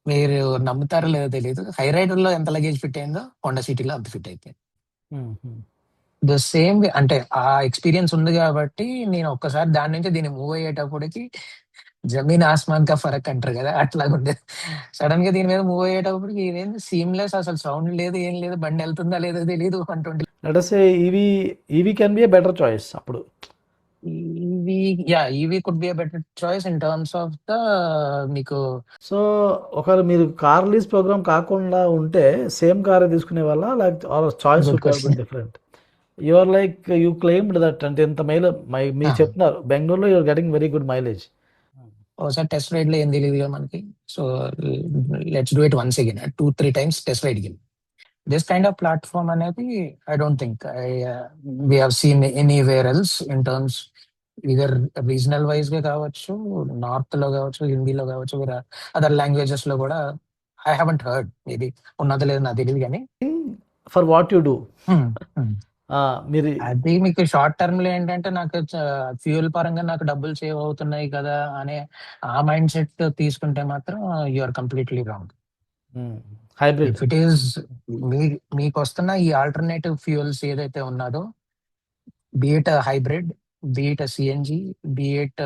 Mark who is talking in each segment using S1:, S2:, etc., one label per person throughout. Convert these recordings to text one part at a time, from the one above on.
S1: మీరు నమ్ముతారో లేదో తెలియదు. హై రైడర్ లో ఎంత లగేజ్ ఫిట్ అయిందో హోండా సిటీలో అంత ఫిట్ అయిపోయింది. ద సేమ్ అంటే ఆ ఎక్స్పీరియన్స్ ఉంది కాబట్టి నేను ఒక్కసారి దాని నుంచి దీన్ని మూవ్ అయ్యేటప్పటికి జమీన్ ఆస్మాన్ కా ఫరక్ అంటారు కదా, అట్లా ఉండేది. సడన్ గా దీని మీద మూవ్ అయ్యేటప్పటికి ఇదేంటి సీమ్లెస్, అసలు సౌండ్ లేదు, ఏం లేదు, బండి వెళ్తుందా లేదో తెలియదు. 120
S2: let us say EV can be a better choice అప్పుడు.
S1: EV, yeah EV could be a better choice in terms of the మీకు.
S2: సో ఒకవేళ మీరు కార్ లీజ్ ప్రోగ్రామ్ కాకుండా ఉంటే సేమ్ కారే తీసుకునే వాళ్ళ, like choice
S1: good
S2: would have
S1: question.
S2: Been different. You are like you claimed that, అంటే ఇంత మీరు చెప్తున్నారు బెంగళూరులో you're getting very good mileage.
S1: ఒకసారి టెస్ట్ రైడ్ లో ఏం తెలియదు కదా మనకి. So let's do it once again 2-3 times test ride కి. దిస్ కైండ్ ఆఫ్ ప్లాట్ఫామ్ అనేది I don't think we have seen anywhere else in terms either regional wise గా కావచ్చు, నార్త్ లో కావచ్చు, హిందీలో కావచ్చు, అదర్ లాంగ్వేజెస్ లో కూడా ఐ హావెంట్ హర్డ్. మేబీ ఉన్నది లేదు నాకు తెలియదు కానీ
S2: ఫర్ వాట్ యు డూ మీరు
S1: అది మీకు షార్ట్ టర్మ్ లో ఏంటంటే నాకు ఫ్యూయల్ పరంగా నాకు డబ్బులు సేవ్ అవుతున్నాయి కదా అనే ఆ మైండ్ సెట్ తీసుకుంటే మాత్రం you are completely wrong.
S2: Hybrid
S1: if it is మీకు వస్తున్న ఈ ఆల్టర్నేటివ్ ఫ్యూయల్స్ ఏదైతే ఉన్నదో, be it hybrid, be it CNG, be it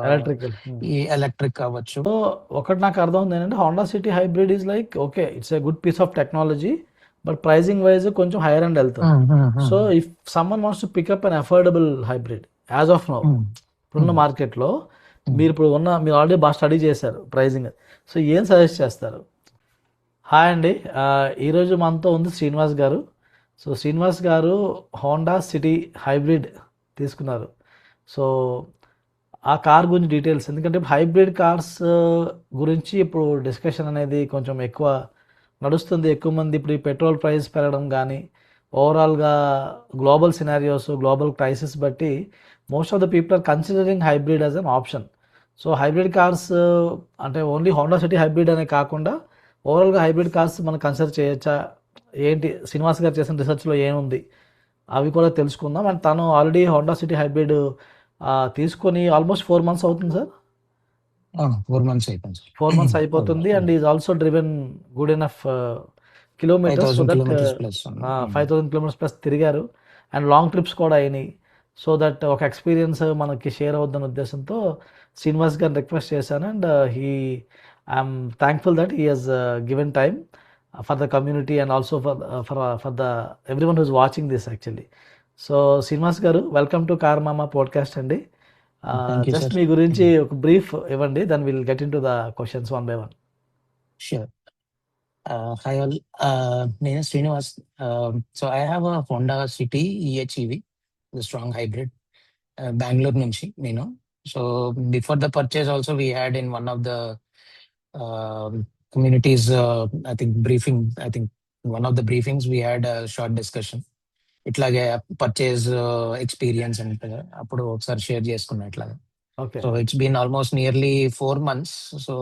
S2: electrical.
S1: ఈ ఎలక్ట్రిక్ అవ్వచ్చు.
S2: సో ఒకటి నాకు అర్థం ఉంది ఏంటంటే Honda City hybrid is like okay, it's a good piece of technology, but pricing wise కొంచెం హైయర్ అండ్ వెళ్తుంది. So if someone wants to pick up an affordable hybrid as of now, ఇప్పుడున్న మార్కెట్లో మీరు మీరు ఆల్రెడీ బాగా స్టడీ చేశారు ప్రైజింగ్, సో ఏం సజెస్ట్ చేస్తారు? హాయ్ అండి, ఈరోజు మనతో ఉంది శ్రీనివాస్ గారు. సో శ్రీనివాస్ గారు హోండా సిటీ హైబ్రిడ్ తీసుకున్నారు. సో ఆ కార్ గురించి డీటెయిల్స్, ఎందుకంటే హైబ్రిడ్ కార్స్ గురించి ఇప్పుడు డిస్కషన్ అనేది కొంచెం ఎక్కువ నడుస్తుంది. ఎక్కువ మంది ఇప్పుడు ఈ పెట్రోల్ ప్రైస్ పెరగడం కానీ, ఓవరాల్గా గ్లోబల్ సినారియోస్, గ్లోబల్ క్రైసిస్ బట్టి most of the people are considering hybrid as an option. So hybrid cars అంటే ఓన్లీ హోండా సిటీ హైబ్రిడ్ అనే కాకుండా ఓవరాల్గా హైబ్రిడ్ కార్స్ మనం కన్సిడర్ చేయొచ్చా? ఏంటి శ్రీనివాస్ గారు చేసిన రీసెర్చ్లో ఏముంది అవి కూడా తెలుసుకుందాం. అండ్ తను ఆల్రెడీ హోండా సిటీ హైబ్రిడ్ తీసుకొని ఆల్మోస్ట్ 4 months అవుతుంది సార్.
S1: 4 months అయిపోయింది.
S2: 4 months అయిపోతుంది. And is also driven good enough kilometres, so
S1: 5,000
S2: that
S1: kilometers plus.
S2: 5,000 kilometers plus తిరిగారు. అండ్ లాంగ్ ట్రిప్స్ కూడా అయినాయి. సో దట్ ఒక ఎక్స్పీరియన్స్ మనకి షేర్ అవుద్దన్న ఉద్దేశంతో శ్రీనివాస్ గారిని రిక్వెస్ట్ చేశాను. And I'm thankful that he has given time for the community and also for the every one who's watching this actually. So Srinivas గారు, welcome to car mama podcast అండి. Just మీ గురించి ఒక brief ఇవ్వండి, then will get in to the questions one by one.
S1: Sure. Hi all. నేను Srinivas. So I have a Honda City eHEV, the strong hybrid, Bengaluru నుంచి నేను. So before the purchase also we had in one of the communities, I think one of the briefings we had a short discussion ఇట్లాగే purchase experience అంటే అప్పుడు ఒకసారి share చేసుకున్నా ఇట్లాగా.
S2: Okay.
S1: So it's been almost nearly 4 months. So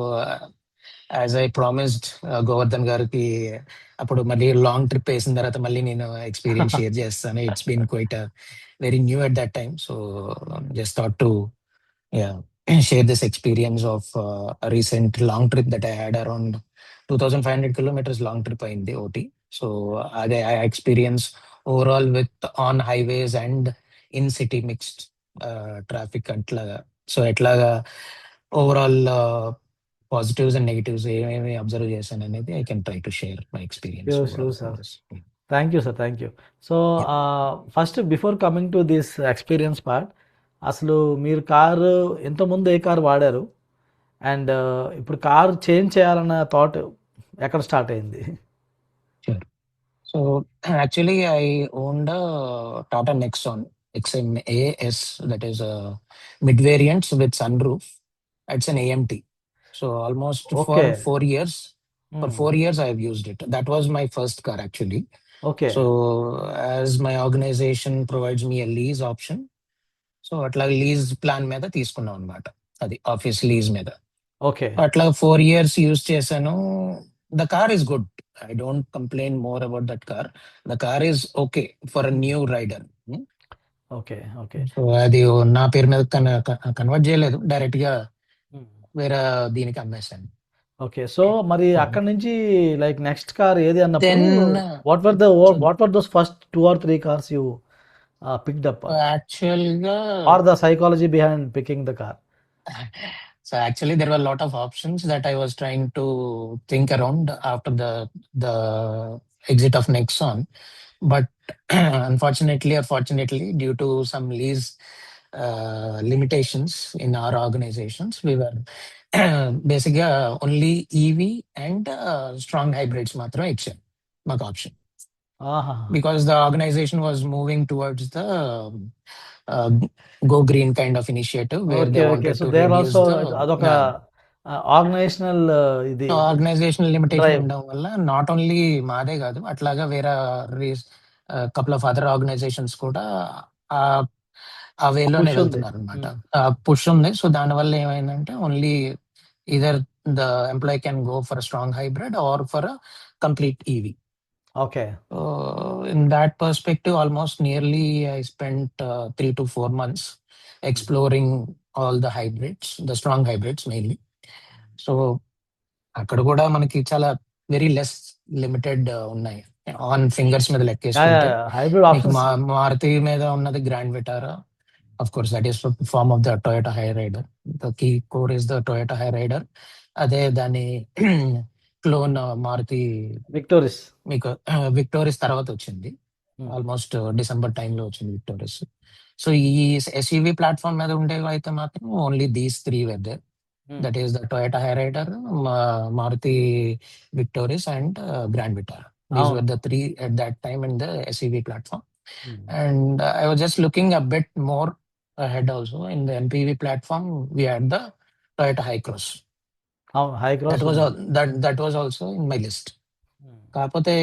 S1: as I promised Govardhan గారికి అప్పుడు మళ్ళీ long trip వేసిన తర్వాత మళ్ళీ నేను ఎక్స్పీరియన్స్ షేర్ చేస్తాను. It's been quite very new at that time. So just thought to share this experience of a recent long trip that I had, around 2,500 kilometers long trip in the OT. So I experienced overall with on highways and in city mixed traffic atlaga. So atlaga overall positives and negatives ఏమేమి observe చేశాను అనేది I can try to share my experience.
S2: Sure, sir. Thank you, sir. Thank you. So first, before coming to this experience part, అసలు మీరు car ఇంతకుముందు ఏ car వాడారు? And ఇప్పుడు car change చేయాలన్న thought ఎక్కడ స్టార్ట్ అయింది?
S1: Sure. So actually I owned a Tata Nexon XMAS, that is a mid variant with sunroof. It's an AMT. So almost for 4 years. For 4 years I have used it. That was my first car actually.
S2: Okay.
S1: So as my organization provides me a lease option, so అట్లా lease plan మీద తీసుకున్నాం అనమాట, అది office lease మీద.
S2: Okay.
S1: అట్లా 4 years use చేశాను. The car is good. I don't complain more about that car. The car is okay for a new rider.
S2: Okay. Okay.
S1: So అది నా పేరు మీద కన్వర్ట్ చేయలేదు, డైరెక్ట్ గా వేరే దీనికి అమ్మేశాను.
S2: ఓకే. సో, మరి అక్కడి నుంచి లైక్ నెక్స్ట్ కార్ ఏది అన్నప్పుడు
S1: then so
S2: what were those first 2 or 3 cars you picked up?
S1: యాక్చువల్‌గా
S2: are the psychology behind picking the car?
S1: So actually, there were a lot of options that I was trying to think around after the exit of Nexon, but unfortunately or fortunately, due to some lease limitations in our organizations, we were basically only EV and strong hybrids మాత్రం ఇచ్చారు మాకు option,
S2: ఆహాహా!
S1: because the organization was moving towards the uh, go green kind of initiative where
S2: okay.
S1: they
S2: okay.
S1: wanted
S2: so,
S1: to
S2: they are
S1: reduce
S2: also
S1: the
S2: అదొక
S1: uh,
S2: organizational ఇది
S1: organizational limitation
S2: drive.
S1: ఉండడం వల్ల not only మాదే కాదు, అట్లాగా వేరే couple of other organisations కూడా ఆ ఆ వేలోనే
S2: పుష్ ఉంది.
S1: వెళ్తున్నారు అనమాట.
S2: హ్మ్.
S1: పుష్ ఉంది. సో దానివల్ల ఏమైందంటే only either the employee can go for strong hybrid or for complete EV.
S2: Okay.
S1: In that perspective, almost nearly I spent 3 to 4 months exploring all the hybrids, the strong hybrids mainly. So అక్కడ కూడా మనకి చాలా very less limited ఉన్నాయి. On fingers మీద
S2: yeah!
S1: లెక్కేసుకుంటే
S2: yeah! Hybrid
S1: మీకు
S2: options.
S1: Maruti మీద ఉన్నది Grand Vitara, of course that is farm of the Toyota Hyryder. The key core is the Toyota Hyryder. అదే దాని క్లోన్ మారుతి
S2: విక్టోరిస్.
S1: మీకు Victoris తర్వాత వచ్చింది.
S2: హ్మ్.
S1: ఆల్మోస్ట్ డిసెంబర్ టైంలో వచ్చింది విక్టోరియస్. సో ఈ ఎస్యూవి ప్లాట్ఫామ్ మీద ఉండేవి అయితే మాత్రం only these three were there.
S2: Hmm.
S1: That is the Toyota Hyryder, Maruti Victoris, and Grand Vitara. These were
S2: అవును.
S1: the three at that time in the SUV platform.
S2: హ్మ్.
S1: And I was just looking a bit more ahead also. In the MPV platform, we had the Toyota Hycross.
S2: అవును. High
S1: That
S2: cross
S1: was
S2: ఉంది.
S1: that was also in my list.
S2: Hmm.
S1: కాకపోతే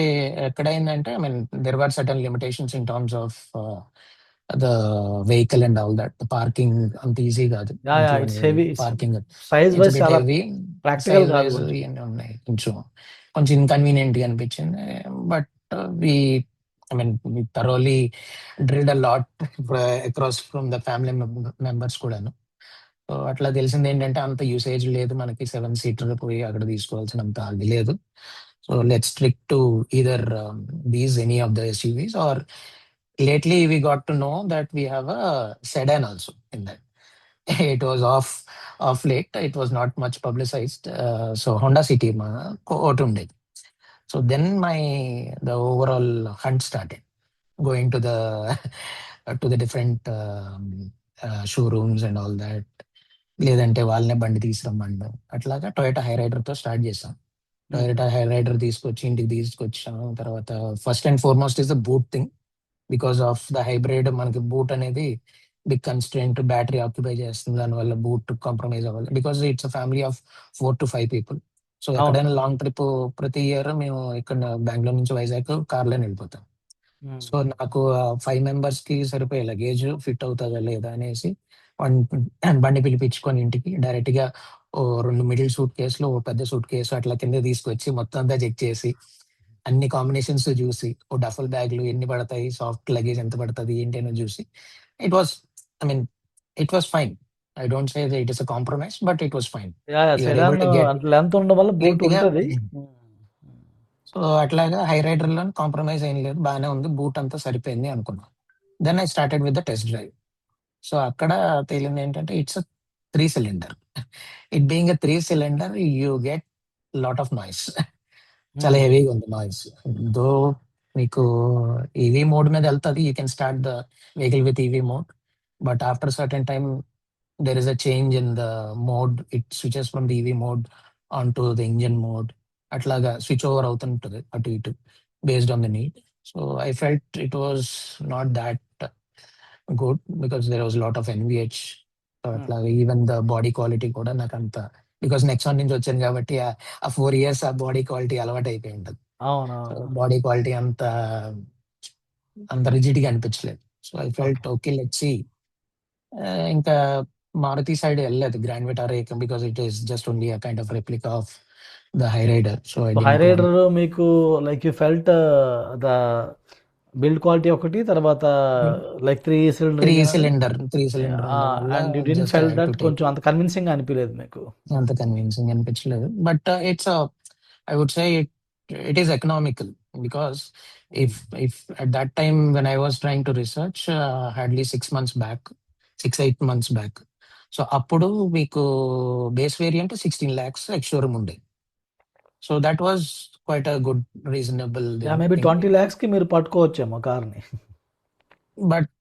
S1: ఎక్కడైందంటే I mean there were certain limitations in terms of the vehicle and all that. Parking అంత easy కాదు
S2: yeah! Yeah!
S1: ఇంట్లో
S2: it's heavy.
S1: Parking.
S2: Size
S1: it's
S2: wise
S1: bit
S2: చాలా
S1: heavy,
S2: practical
S1: size
S2: కాదు
S1: wise
S2: కొంచెం.
S1: ఇవన్నీ ఉన్నాయి. కొంచెం కొంచెం ఇన్కన్వీనియంట్ గా అనిపించింది. But we I mean we thoroughly drilled a lot across from the family members కూడాను. సో అట్లా తెలిసింది ఏంటంటే అంత యూసేజ్ లేదు మనకి, 7 సీటర్ పోయి అక్కడ తీసుకోవాల్సినంత అది లేదు. So let's strick to either these any of the SUVs or lately we got to know that we have a sedan also in that. It was off late, it was not much publicized. So Honda City ma ఒకటి ఉండేది. So then the overall hunt started, going to the to the different showrooms and all that. లేదంటే వాళ్ళనే బండి తీసుకురమ్మండం. అట్లాగా Toyota high రైడర్తో start చేసాం.
S2: హ్మ్.
S1: Toyota high rider తీసుకొచ్చి ఇంటికి తీసుకొచ్చాం. తర్వాత first and foremost is the boot thing. Because of the hybrid మనకి బూట్ అనేది బిగ్ కన్స్ట్రెంట్, బ్యాటరీ ఆక్యుపై చేస్తుంది, దానివల్ల బూట్ కాంప్రమైజ్ అవ్వాలి. Because it's a family of 4 to 5 people. So
S2: అవును.
S1: ఎక్కడైనా లాంగ్ ట్రిప్ ప్రతి ఇయర్ మేము ఇక్కడ బెంగళూరు నుంచి వైజాగ్ కార్లోనే వెళ్ళిపోతాం.
S2: హ్మ్.
S1: సో నాకు 5 members కి సరిపోయే లగేజ్ ఫిట్ అవుతుందా లేదా అనేసి బండి పిలిపించుకొని ఇంటికి డైరెక్ట్ గా 2 మిడిల్ సూట్ కేసులు, పెద్ద సూట్ కేసు అట్లా కింద తీసుకొచ్చి మొత్తం అంతా చెక్ చేసి అన్ని కాంబినేషన్స్ చూసి, డఫల్ బ్యాగ్లు ఎన్ని పడతాయి, సాఫ్ట్ లగేజ్ ఎంత పడుతుంది ఏంటి అని చూసి, it was I mean it was fine. I don't say it is a compromise, but it was fine.
S2: Yeah! Yeah!
S1: You're able
S2: sedan
S1: to get
S2: అంటే లెంత్ ఉండడం వల్ల బూట్
S1: గా.
S2: ఉంటది. హ్మ్.
S1: సో అట్లాగా హై రైడర్ లో కాంప్రమైజ్ ఏం లేదు, బాగానే ఉంది, బూట్ అంతా సరిపోయింది అనుకున్నాను. Then I started with the test drive. So అక్కడ తేలింది ఏంటంటే it's 3 cylinder. It being 3 cylinder, you get lot of noise. చాలా
S2: హ్మ్.
S1: హెవీగా ఉంది నాయిస్. దో మీకు ఈవీ మోడ్ మీద వెళ్తుంది, you can start the vehicle with EV mode. But after certain time there is a change in the mode. It switches from the EV mode onto the engine mode. అట్లాగా switch over అవుతుంటుంది అటు ఇటు based on the need. So I felt it was not that good because there was lot of NVH.
S2: హ్మ్.
S1: అట్లాగా even the body quality కూడా నాకు అంత, because Nexon నుంచి వచ్చాను కాబట్టి ఆ 4 years ఆ బాడీ క్వాలిటీ అలవాటు అయిపోయి ఉంటుంది. సో
S2: అవునవును.
S1: బాడీ క్వాలిటీ అంత అంత రిజిడ్ గా అనిపించలేదు. So I
S2: okay.
S1: Felt okay let's see. ఇంకా మారుతి సైడ్ వెళ్ళలేదు Grand Vitara because it is just only a kind of replica of the Hyryder. So I
S2: so high
S1: dent want.
S2: Rider మీకు like you felt the build quality ఒకటి, తర్వాత like 3 cylinder
S1: three
S2: engine అది.
S1: Cylinder three cylinder ఉండడం వల్ల
S2: and you didn't
S1: just I
S2: fell
S1: had to
S2: that
S1: take.
S2: కొంచెం అంత convincing అనిపించలేదు మీకు.
S1: అంత కన్విన్సింగ్ అనిపించలేదు. But it's I would say it is economical because if if at that time when I was trying to research hardly 6 months back, 6-8 months back. So అప్పుడు మీకు base variant 16 lakhs ex showroom ఉండే. So that was quite a good reasonable
S2: maybe
S1: thing.
S2: 20 lakhsకి మీరు పట్టుకోవచ్చేమో కార్ని.
S1: But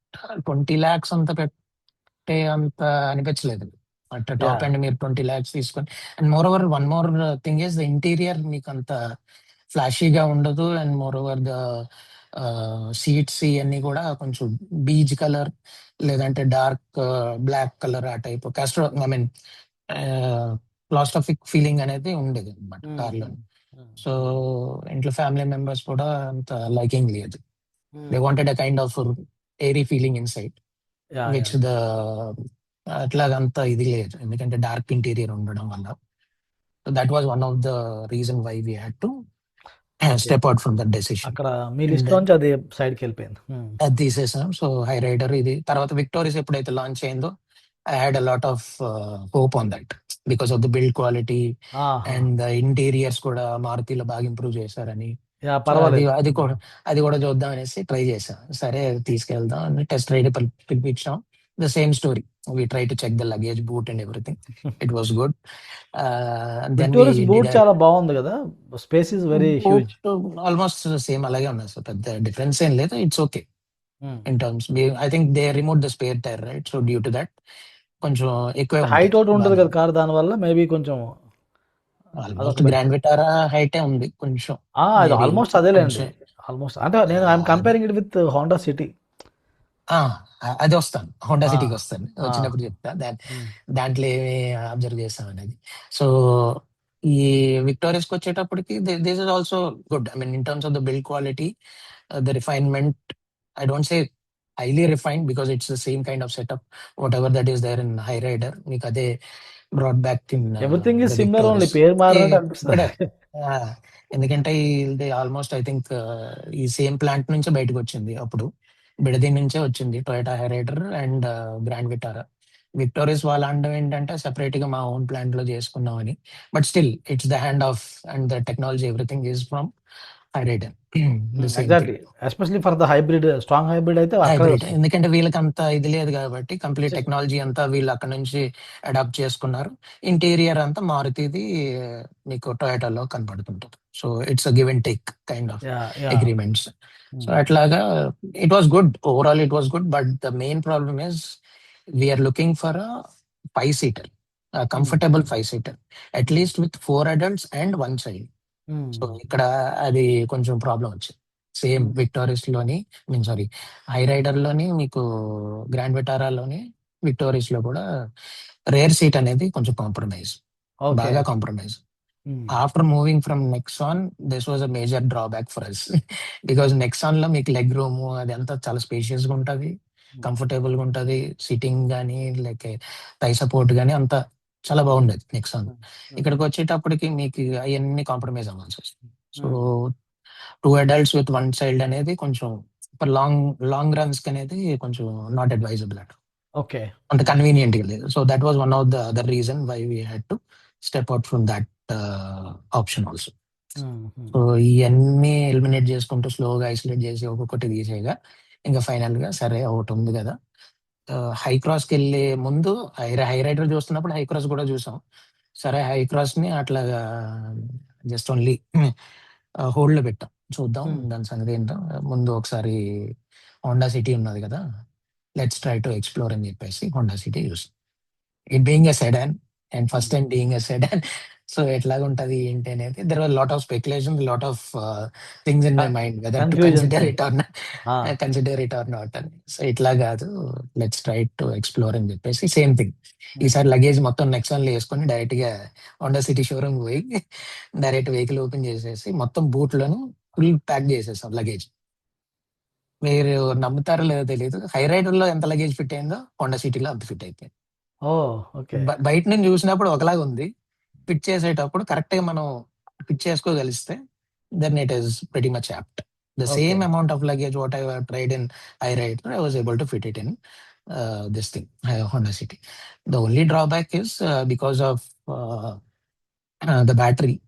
S1: 20 lakhs అంత పెట్టే అంత అనిపించలేదు. అట్ టాప్ అండ్ మీరు 20 lakhs తీసుకొని, and moreover one more thing is the interior మీకు అంత ఫ్లాషీగా ఉండదు. And moreover the seats ఇవన్నీ కూడా కొంచెం బీజ్ కలర్ లేదంటే డార్క్ బ్లాక్ కలర్ ఆ టైప్ కాస్ట్రో ఐ మీన్ క్లాస్ట్రాఫిక్ ఫీలింగ్ అనేది ఉండేది అనమాట కార్లో. సో ఇంట్లో ఫ్యామిలీ మెంబర్స్ కూడా అంత లైకింగ్ లేదు. They wanted a kind of airy feeling inside which the అట్లాగంతా ఇది లేదు, ఎందుకంటే డార్క్ ఇంటీరియర్ ఉండడం వల్ల. That was one of the reason why we had to step out from that decision.
S2: అక్కడ మీ లిస్ట్ నుంచి అది సైడ్కి వెళ్ళిపోయింది.
S1: అది తీసేసాం. సో హై రైడర్ ఇది తర్వాత విక్టోరియస్ ఎప్పుడైతే లాంచ్ అయిందో I had a lot of hope on that because of the build quality and the interiors కూడా మారుతిలో బాగా ఇంప్రూవ్ చేశారని. అది కూడా చూద్దాం అనేసి ట్రై చేసాం. సరే తీసుకెళ్దాం అని టెస్ట్ రైడ్ పిలిపించాం. The same story, we try to check the luggage, boot and everything. It was good. Then we
S2: boot చాలా బాగుంది కదా, space is very huge.
S1: Almost same అలాగే ఉన్నాయి. సో పెద్ద డిఫరెన్స్ ఏం లేదు. It's okay in terms. I think they remove the spare tyre right, so due to that కొంచెం ఎక్కువ
S2: హైట్ ఒకటి ఉంటుంది కదా కార్, దాని వల్ల మేబీ కొంచెం
S1: ఆల్మోస్ట్ గ్రాండ్ విటారా హైటే ఉంది కొంచెం.
S2: ఆల్మోస్ట్ అదేలేండి, ఆల్మోస్ట్. అంటే నేను I'm comparing it with Honda city.
S1: అది వస్తాను, హోండా సిటీకి వస్తాను, వచ్చినప్పుడు చెప్తా దాంట్లో ఏమి అబ్జర్వ్ చేస్తాం అనేది. సో ఈ విక్టోరియస్ కి వచ్చేటప్పటికి this is also good. I mean in terms of the build quality, the refinement, I don't say highly refined because it's the same kind of setup whatever that is there in Hyryder. మీకు అదే broad back in
S2: everything is similar, only పేరు మారినట్టు అనిపిస్తుంది.
S1: ఎందుకంటే ఇది almost I think ఈ same plant నుంచి బయటకు వచ్చింది. అప్పుడు బిడదీ నుంచే వచ్చింది Toyota Hyryder and grand Vitara. Victorious వాళ్ళ అండం ఏంటంటే సెపరేట్ గా మా ఓన్ ప్లాంట్ లో చేసుకున్నామని. But still it's the hand off and the technology everything is from Hyryder.
S2: Exactly, especially for the hybrid, strong hybrid అయితే
S1: hybrid, ఎందుకంటే వీళ్ళకి అంత ఇది లేదు కాబట్టి కంప్లీట్ టెక్నాలజీ అంతా వీళ్ళు అక్కడ నుంచి అడాప్ట్ చేసుకున్నారు. ఇంటీరియర్ అంతా మారుతిది మీకు టొయోటాలో కనపడుతుంటది. So it's a give and take kind of agreements. So అట్లాగా it was good, overall it was good. But the main problem is we're looking for a 5-seater, comfortable 5-seater, at least with 4 adults and 1 child. So ఇక్కడ అది కొంచెం problem వచ్చింది. Same Victoris లోని, mean sorry Hyryder లోని, మీకు grand విటారాలోని, victorious లో కూడా rare seat అనేది కొంచెం కాంప్రమైజ్, బాగా compromise. After moving from Nexon this was a major drawback for us because Nexon లో మీకు లెగ్ రూమ్ అది అంతా చాలా స్పేషియస్ గా ఉంటది, కంఫర్టబుల్ గా ఉంటది. సిట్టింగ్ గానీ లైక్ థై సపోర్ట్ గానీ అంతా చాలా బాగుండేది నెక్సాన్. ఇక్కడికి వచ్చేటప్పటికి మీకు అవన్నీ కాంప్రమైజ్ అవ్వాల్సి వస్తుంది. సో 2 adults with 1 child అనేది కొంచెం లాంగ్ రన్స్ అనేది కొంచెం నాట్ అడ్వైజబుల్ అట.
S2: ఓకే,
S1: అంత కన్వీనియంట్ గా లేదు. So that was one of the other reason why we had to step out from that option also. So ఇవన్నీ ఎలిమినేట్ చేసుకుంటూ స్లోగా ఐసోలేట్ చేసి ఒక్కొక్కటి తీసేయగా ఇంకా ఫైనల్ గా సరే ఒకటి ఉంది కదా. హై క్రాస్ కి వెళ్ళే ముందు హై రైడర్ చూస్తున్నప్పుడు హై క్రాస్ కూడా చూసాం. సరే హై క్రాస్ ని అట్లాగా జస్ట్ ఓన్లీ హోల్డ్ లో పెట్టాం, చూద్దాం దాని సంగతి ఏంటో. ముందు ఒకసారి హోండా సిటీ ఉన్నది కదా, లెట్స్ ట్రై టు ఎక్స్ప్లోర్ అని చెప్పేసి హోండా సిటీ చూసాం. It being a sedan and first time being a sedan, so ఎట్లాగా ఉంటది ఏంటి అనేది there was lot of speculation, lot of things in my mind whether to consider it or not అని. So ఇట్లా కాదు, let's try to explore అని చెప్పేసి same thing ఈసారి లగేజ్ మొత్తం నెక్సాన్ లో వేసుకొని డైరెక్ట్ గా హోండా సిటీ షోరూమ్ పోయి డైరెక్ట్ వెహికల్ ఓపెన్ చేసేసి మొత్తం బూట్ లను ఫుల్ ప్యాక్ చేసేసాం లగేజ్. మీరు నమ్ముతారో లేదో తెలియదు, హై రైడర్ లో ఎంత లగేజ్ ఫిట్ అయిందో హోండా సిటీలో అంత ఫిట్ అయిపోయింది. బయట నుంచి చూసినప్పుడు ఒకలాగా ఉంది, ఫిట్ చేసేటప్పుడు కరెక్ట్ గా మనం ఫిట్ చేసుకోగలిస్తే then it is pretty much apt. The same amount of luggage what I have tried in iRider, I was able to fit it in this thing, Honda City. The only drawback is because of the battery.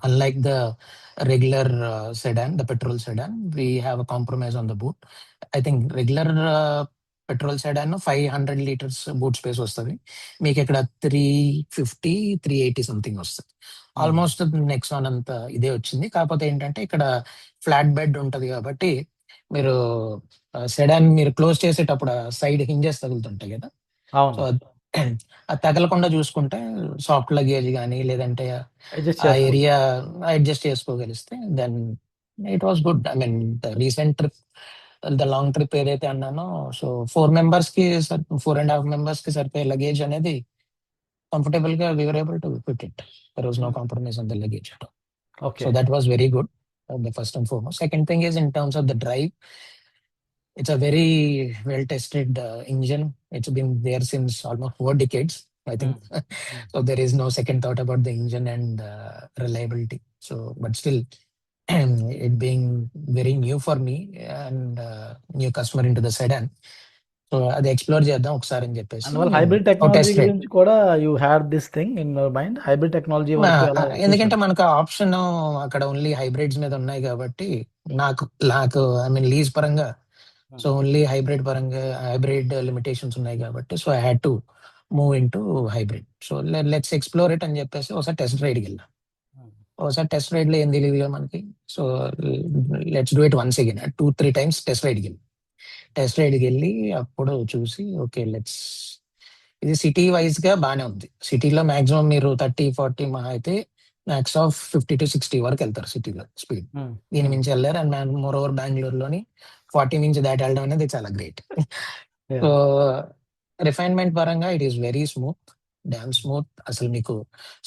S1: Unlike the regular sedan, the petrol sedan, we have a compromise on the boot. I think regular petrol sedan 500 litres boot space వస్తుంది, మీకు ఇక్కడ 350 380 something వస్తుంది. Almost Nexon అంత ఇదే వచ్చింది. కాకపోతే ఏంటంటే ఇక్కడ ఫ్లాట్ బెడ్ ఉంటది కాబట్టి మీరు సెడాన్ మీరు క్లోజ్ చేసేటప్పుడు సైడ్ హింజెస్ తగులుతుంటాయి కదా, సో అది తగలకుండా చూసుకుంటే సాఫ్ట్ లగేజ్ కానీ లేదంటే ఆ ఏరియా అడ్జస్ట్ చేసుకోగలిస్తే then it was good. I mean the recent trip, the long trip ఏదైతే అన్నానో, సో 4 members కి 4.5 members కి సరిపోయే లగేజ్ అనేది కంఫర్టబుల్ గా we were able to fit it. There was no compromise on the luggage at all. So that was very good, the first and foremost. Second thing is in terms of the drive, it's a very well tested engine. It's been there since almost 4 decades, I think. So there is no second thought about the engine and reliability. So but still it being very new for me and new customer into the sedan, so అది explore చేద్దాం ఒకసారి అని చెప్పేసి.
S2: Hybrid technology గురించి కూడా you had this thing in your mind, hybrid technology.
S1: ఎందుకంటే మనకు option అక్కడ ఓన్లీ హైబ్రిడ్స్ మీద ఉన్నాయి కాబట్టి నాకు ఐ మీన్ లీజ్ పరంగా, సో ఓన్లీ హైబ్రిడ్ పరంగా హైబ్రిడ్ లిమిటేషన్స్ ఉన్నాయి కాబట్టి, so I had to move in to hybrid. So let's explore it అని చెప్పేసి ఒకసారి టెస్ట్ రైడ్కి వెళ్ళాం. ఒకసారి టెస్ట్ రైడ్ లో ఏం తెలియదు మనకి, so let's do it once again. 2-3 times test రైడ్కి వెళ్ళి అప్పుడు చూసి ఓకే లెట్స్, ఇది సిటీ వైజ్ గా బానే ఉంది. సిటీలో మాక్సిమం మీరు 30-40 మహా అయితే మ్యాక్స్ ఆఫ్ 50 to 60 వరకు వెళ్తారు సిటీలో స్పీడ్. దీని మించి వెళ్ళారు. అండ్ మోర్ ఓవర్ బెంగళూరులోని 40 మించి దాటి వెళ్ళడం అనేది చాలా గ్రేట్. సో రిఫైన్మెంట్ పరంగా it is very smooth, damn smooth. అసలు మీకు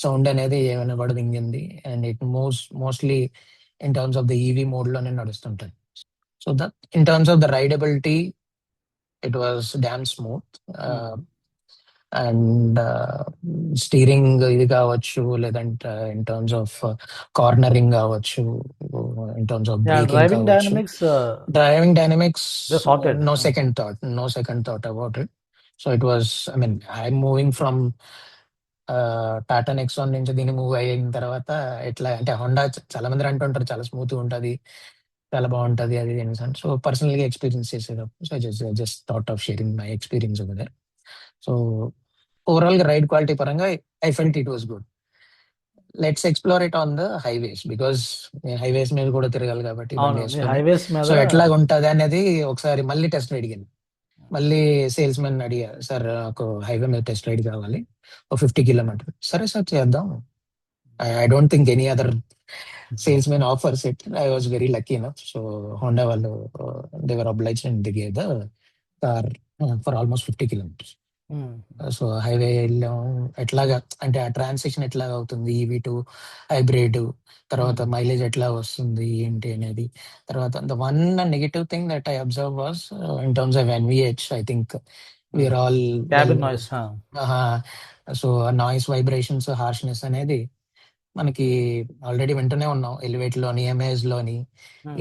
S1: సౌండ్ అనేది ఏమైనా పడదు ఇంజిన్ది. And it mostly in terms of the EV mode లోనే నడుస్తుంటది. So that in terms of the ridability it was damn smooth. And steering ఇది కావచ్చు, లేదంటే ఇన్ టర్మ్స్ ఆఫ్ కార్నరింగ్ కావచ్చు, in terms of
S2: driving
S1: dynamics no second thought about it. So it was, I mean I'm moving from Tata Nexon నుంచి దీన్ని move అయిన తర్వాత ఎట్లా అంటే హోండా చాలా మంది అంటుంటారు చాలా స్మూత్ ఉంటది, చాలా బాగుంటది అది. సో పర్సనల్ గా ఎక్స్పీరియన్స్ చేసేటప్పుడు so just thought of sharing my experience over there. So overall గా రైడ్ క్వాలిటీ పరంగా I felt it was good. Let's explore it on the highways, because highways మీద కూడా తిరగాలి కాబట్టి సో ఎట్లా ఉంటది అనేది ఒకసారి మళ్ళీ టెస్ట్ అడిగింది. మళ్ళీ సేల్స్ మెన్ అడిగా, సార్ నాకు హైవే మీద టెస్ట్ రైడ్ కావాలి, 50 kilometers. సరే సార్ చేద్దాం. I don't think any other salesmen offers it. I was very lucky enough. So Honda వాళ్ళు they were obliged and they gave the car for almost 50 kilometers. So highway వెళ్ళాం. ఎట్లాగా అంటే ఆ transaction ఎట్లా అవుతుంది EV to hybrid, తర్వాత mileage ఎట్లా వస్తుంది ఏంటి అనేది. తర్వాత the one negative thing that I observe was in terms of NVH. I think we're all so noise, vibrations, harshness అనేది మనకి ఆల్రెడీ వింటూనే ఉన్నాం ఎలివేట్ లోని, ఎంఏఎస్ లోని,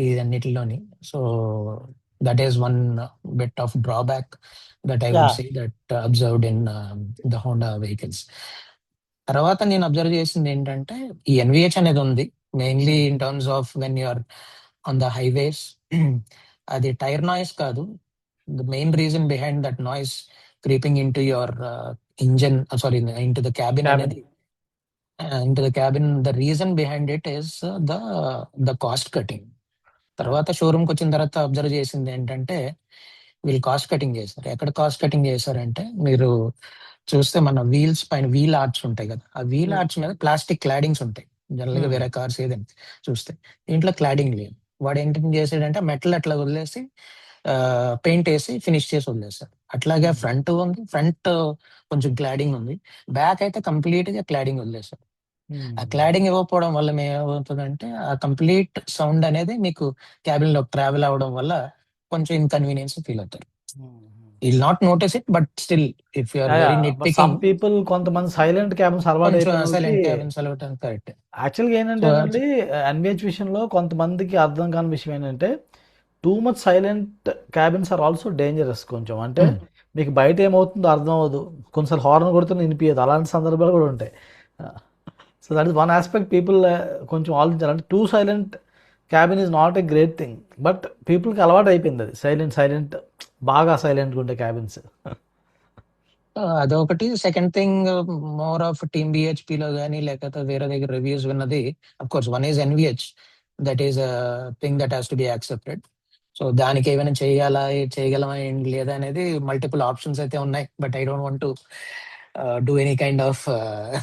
S1: ఇదన్నిటిలోని. So that is one bit of drawback that I would say that observed in the Honda vehicles. తర్వాత నేను అబ్జర్వ్ చేసింది ఏంటంటే ఈ ఎన్విహెచ్ అనేది ఉంది mainly in terms of when you're on the highways. అది టైర్ నాయిస్ కాదు. The main reason behind that noise creeping into your engine, sorry into the cabin అనేది, into the cabin, the reason behind it is the cost cutting. తర్వాత షోరూమ్కి వచ్చిన తర్వాత observe చేసింది ఏంటంటే వీళ్ళు cost cutting చేశారు. ఎక్కడ కాస్ట్ కటింగ్ చేశారంటే, మీరు చూస్తే మన వీల్స్ పైన వీల్ ఆర్ట్స్ ఉంటాయి కదా, ఆ వీల్ ఆర్ట్స్ మీద ప్లాస్టిక్ క్లాడింగ్స్ ఉంటాయి జనరల్ గా వేరే కార్స్ ఏదైనా చూస్తే. దీంట్లో క్లాడింగ్ లేదు. వాడు ఏంటి చేసాడంటే మెటల్ అట్లా వదిలేసి పెయింట్ వేసి ఫినిష్ చేసి వదిలేస్తారు. అట్లాగే ఫ్రంట్ ఉంది, ఫ్రంట్ కొంచెం క్లాడింగ్ ఉంది, బ్యాక్ అయితే కంప్లీట్ గా క్లాడింగ్ వదిలేస్తారు. ఆ క్లాడింగ్ ఇవ్వకపోవడం వల్ల ఏమవుతుందంటే ఆ కంప్లీట్ సౌండ్ అనేది మీకు క్యాబిన్ లో ట్రావెల్ అవడం వల్ల కొంచెం ఇన్కన్వీనియన్స్ ఫీల్ అవుతారు. you'll not notice it, but still, if you are very
S2: but
S1: nitpicking,
S2: some people కొంతమంది సైలెంట్ క్యాబిన్స్ అలవాటు
S1: కొంచెం
S2: అయిపోయిన వాళ్ళకి
S1: సైలెంట్ క్యాబిన్స్ అలవటం కరెక్ట్.
S2: యాక్చువల్గా
S1: సో
S2: ఏంటంటేనండి, ఎన్విహెచ్ విషయంలో కొంతమందికి అర్థం కాని విషయం ఏంటంటే too much silent cabins are also dangerous. కొంచెం అంటే మీకు బయట ఏమవుతుందో అర్థం అవ్వదు, కొన్నిసార్లు హార్న్ కొడుతున్న వినిపించదు, అలాంటి సందర్భాలు కూడా ఉంటాయి. So that is one aspect people కొంచెం ఆలోచించాలి. అంటే two silent cabin is not a great thing, but పీపుల్కి అలవాటు అయిపోయింది అది సైలెంట్ బాగా సైలెంట్గా ఉండే క్యాబిన్స్.
S1: అదొకటి. Second thing, more of team BHP లో కానీ లేకపోతే వేరే దగ్గర రివ్యూస్ విన్నది, of course one is NVH, that is thing that has to be accepted. So దానికి ఏమైనా చేయగలమా ఏం లేదా అనేది మల్టిపుల్ ఆప్షన్స్ అయితే ఉన్నాయి. But I don't want to do any kind of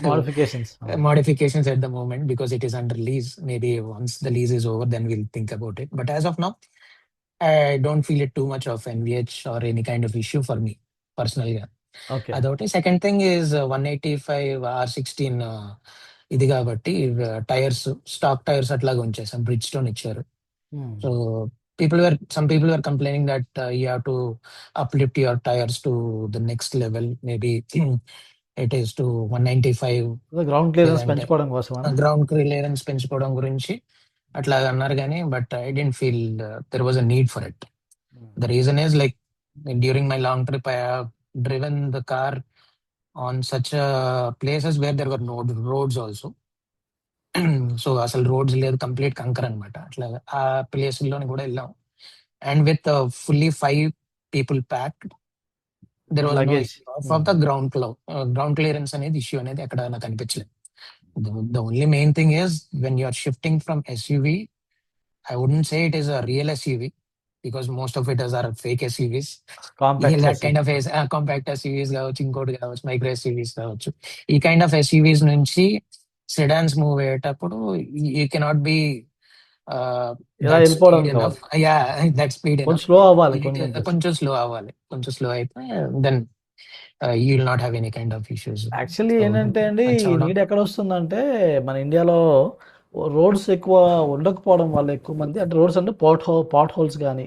S2: modifications
S1: modifications at the moment because it is under lease. Maybe once the lease is over, then we'll think about it. But as of now, I don't feel it too much of NVH or any kind of issue for me personally.
S2: Okay.
S1: అదొకటి. Second thing is 185 R16 ఇది కాబట్టి tyres, stock tyres అట్లాగా ఉంచేసాం, bridge stone ఇచ్చారు. So some people were complaining that you have to uplift your tires to the next level. Maybe it is to 195
S2: ground clearance
S1: లేదంటే
S2: పెంచుకోవడం కోసం
S1: ground clearance పెంచుకోవడం గురించి అట్లా అన్నారు కానీ, but I didn't feel there was a need for it. The reason is, like, during my long trip, I have driven the car on such places where there were no roads also. So అసలు roads లేదు, complete కంకర్ అనమాట. అట్లా ఆ place లోని కూడా వెళ్ళాం. And with fully 5 people packed, there was no
S2: luggage.
S1: Of the ground clearance అనేది ఇష్యూ అనేది అక్కడ నాకు అనిపించలేదు. The only main thing is when you are shifting from SUV, I wouldn't say it is a real SUV because most of it are fake SUVs. ఇలా kind of compact SUVs కావచ్చు, ఇంకోటి కావచ్చు, micro SUVs కావచ్చు. ఈ kind of SUVs నుంచి sedans move అయ్యేటప్పుడు you cannot be
S2: ఇలా వెళ్ళిపోవడం కావాలి,
S1: దట్ స్పీడ్
S2: కొంచెం స్లో అవ్వాలి,
S1: కొంచెం స్లో అయితే then you will not have any kind of issues.
S2: Actually ఏంటంటే అండి, ఈ నీడ్ ఎక్కడ వస్తుందంటే మన ఇండియాలో రోడ్స్ ఎక్కువ ఉండకపోవడం వల్ల ఎక్కువ మంది, అంటే రోడ్స్ అంటే పాట్ హోల్స్ కానీ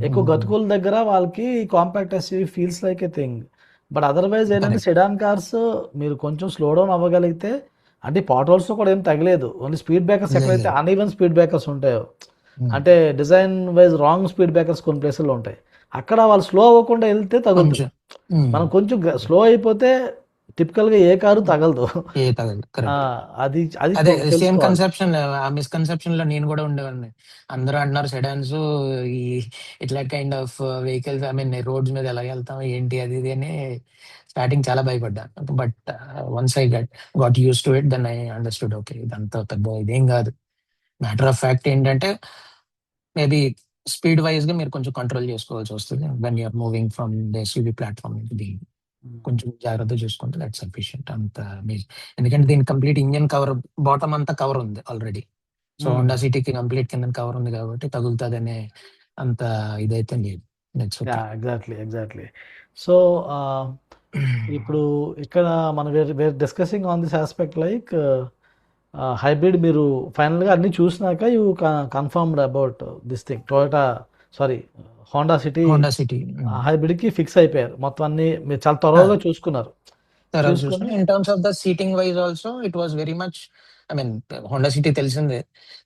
S2: ఎక్కువ గతుకుల దగ్గర వాళ్ళకి compact SUV feels like a thing. But otherwise ఏంటంటే సెడాన్ కార్స్ మీరు కొంచెం స్లో డౌన్ అవ్వగలిగితే, అంటే పాట్ హోల్స్ కూడా ఏం తగలేదు, ఓన్లీ స్పీడ్ బ్రేకర్స్ ఎక్కడైతే అన్ఈవెన్ స్పీడ్ బ్రేకర్స్ ఉంటాయో, అంటే design wise wrong speed breakers కొన్ని ప్లేసుల్లో ఉంటాయి, అక్కడ వాళ్ళు స్లో అవ్వకుండా వెళ్తే తగులుతుంది. మనం కొంచెం స్లో అయిపోతే టిపికల్ గా ఏ కారు తగలదు. అది
S1: అదే సేమ్ కన్సెప్షన్, ఆ మిస్కన్సెప్షన్ లో నేను కూడా ఉండేవాడిని. అందరూ అంటున్నారు సెడాన్స్ ఈ ఇట్లా kind of vehicles, I mean roads మీద ఎలా వెళ్తాం ఏంటి అది ఇది అని స్టార్టింగ్ చాలా భయపడ్డా. But once I got use to it, then I understood, okay ఇదంతా పెద్ద ఇదేం కాదు. మ్యాటర్ ఆఫ్ ఫ్యాక్ట్ ఏంటంటే మేబీ స్పీడ్ వైజ్ గా మీరు కొంచెం కంట్రోల్ చేసుకోవాల్సి వస్తుంది when you're moving from the SUV platform నుంచి దీనికి కొంచెం జాగ్రత్త చూసుకుంటే దట్ సఫిషియంట్. అంత ఎందుకంటే దీని కంప్లీట్ ఇంజన్ కవర్, బాటమ్ అంతా కవర్ ఉంది ఆల్రెడీ. సో హోండా సిటీకి కంప్లీట్ కింద కవర్ ఉంది కాబట్టి తగులుతుంది అనే అంత ఇదైతే లేదు.
S2: ఎగ్జాక్ట్లీ. సో ఇప్పుడు ఇక్కడ మనం were discussing on this aspect like hybrid. మీరు ఫైనల్గా అన్ని చూసినాక you confirmed about this thing, Honda City హైబ్రిడ్కి ఫిక్స్ అయిపోయారు. మొత్తం అన్ని మీరు చాలా త్వరగా చూసుకున్నారు.
S1: In terms of the seating wise also it was very much, I mean Honda City తెలిసిందే.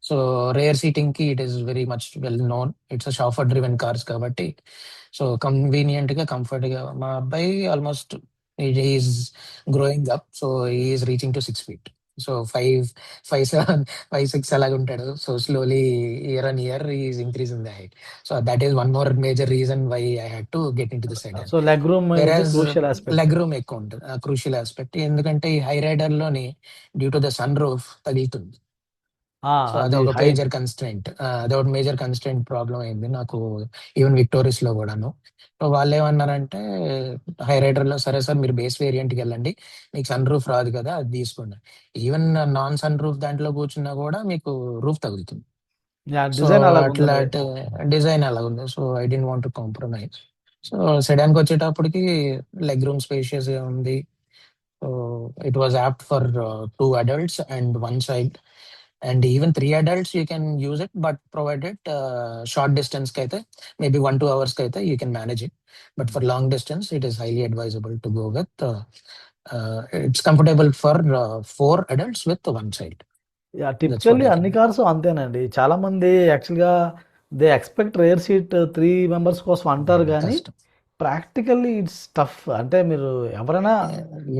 S1: సో రేర్ సీటింగ్ కి it is very much well known. It's chauffeur driven cars కాబట్టి సో కన్వీనియంట్ గా, కంఫర్ట్ గా. మా అబ్బాయి almost is growing up, so is reaching to 6 feet. So 5'7", 5'6" అలాగ ఉంటాడు. So slowly year on year is increasing the height. So that is one more major reason why I had to get in to the sedan.
S2: So leg
S1: room ఎక్కువ ఉంటుంది, crucial aspect. ఎందుకంటే ఈ Hyryder లోని due to the sunroof తగులుతుంది. So అదొక major constraint problem అయింది నాకు, even victorious లో కూడాను. సో వాళ్ళు ఏమన్నారంటే హై రైడర్ లో, సరే సార్ మీరు బేస్ వేరియంట్కి వెళ్ళండి, మీకు సన్ రూఫ్ రాదు కదా అది తీసుకోండి. ఈవెన్ నాన్ సన్ రూఫ్ దాంట్లో కూర్చున్నా కూడా మీకు రూఫ్ తగులుతుంది. అట్లా డిజైన్ అలా ఉంది. So I don't want to compromise. So sedan కి వచ్చేటప్పటికి లెగ్ రూమ్ స్పేషియస్ గా ఉంది. So it was apt for 2 adults and 1 child. And even 3 adults you can use it, but provided short distance కి అయితే maybe 1-2 hours కి అయితే you can manage it. But for long distance it is highly advisable to go with, it's comfortable for 4 adults with 1 child.
S2: Yeah!
S1: That's what
S2: typically
S1: I
S2: అన్ని
S1: can.
S2: Cars అంతేనండి. చాలామంది యాక్చువల్‌గా they expect rare seat 3 members కోసం అంటారు గానీ,
S1: కష్టం.
S2: Practically it's tough. అంటే మీరు ఎవరైనా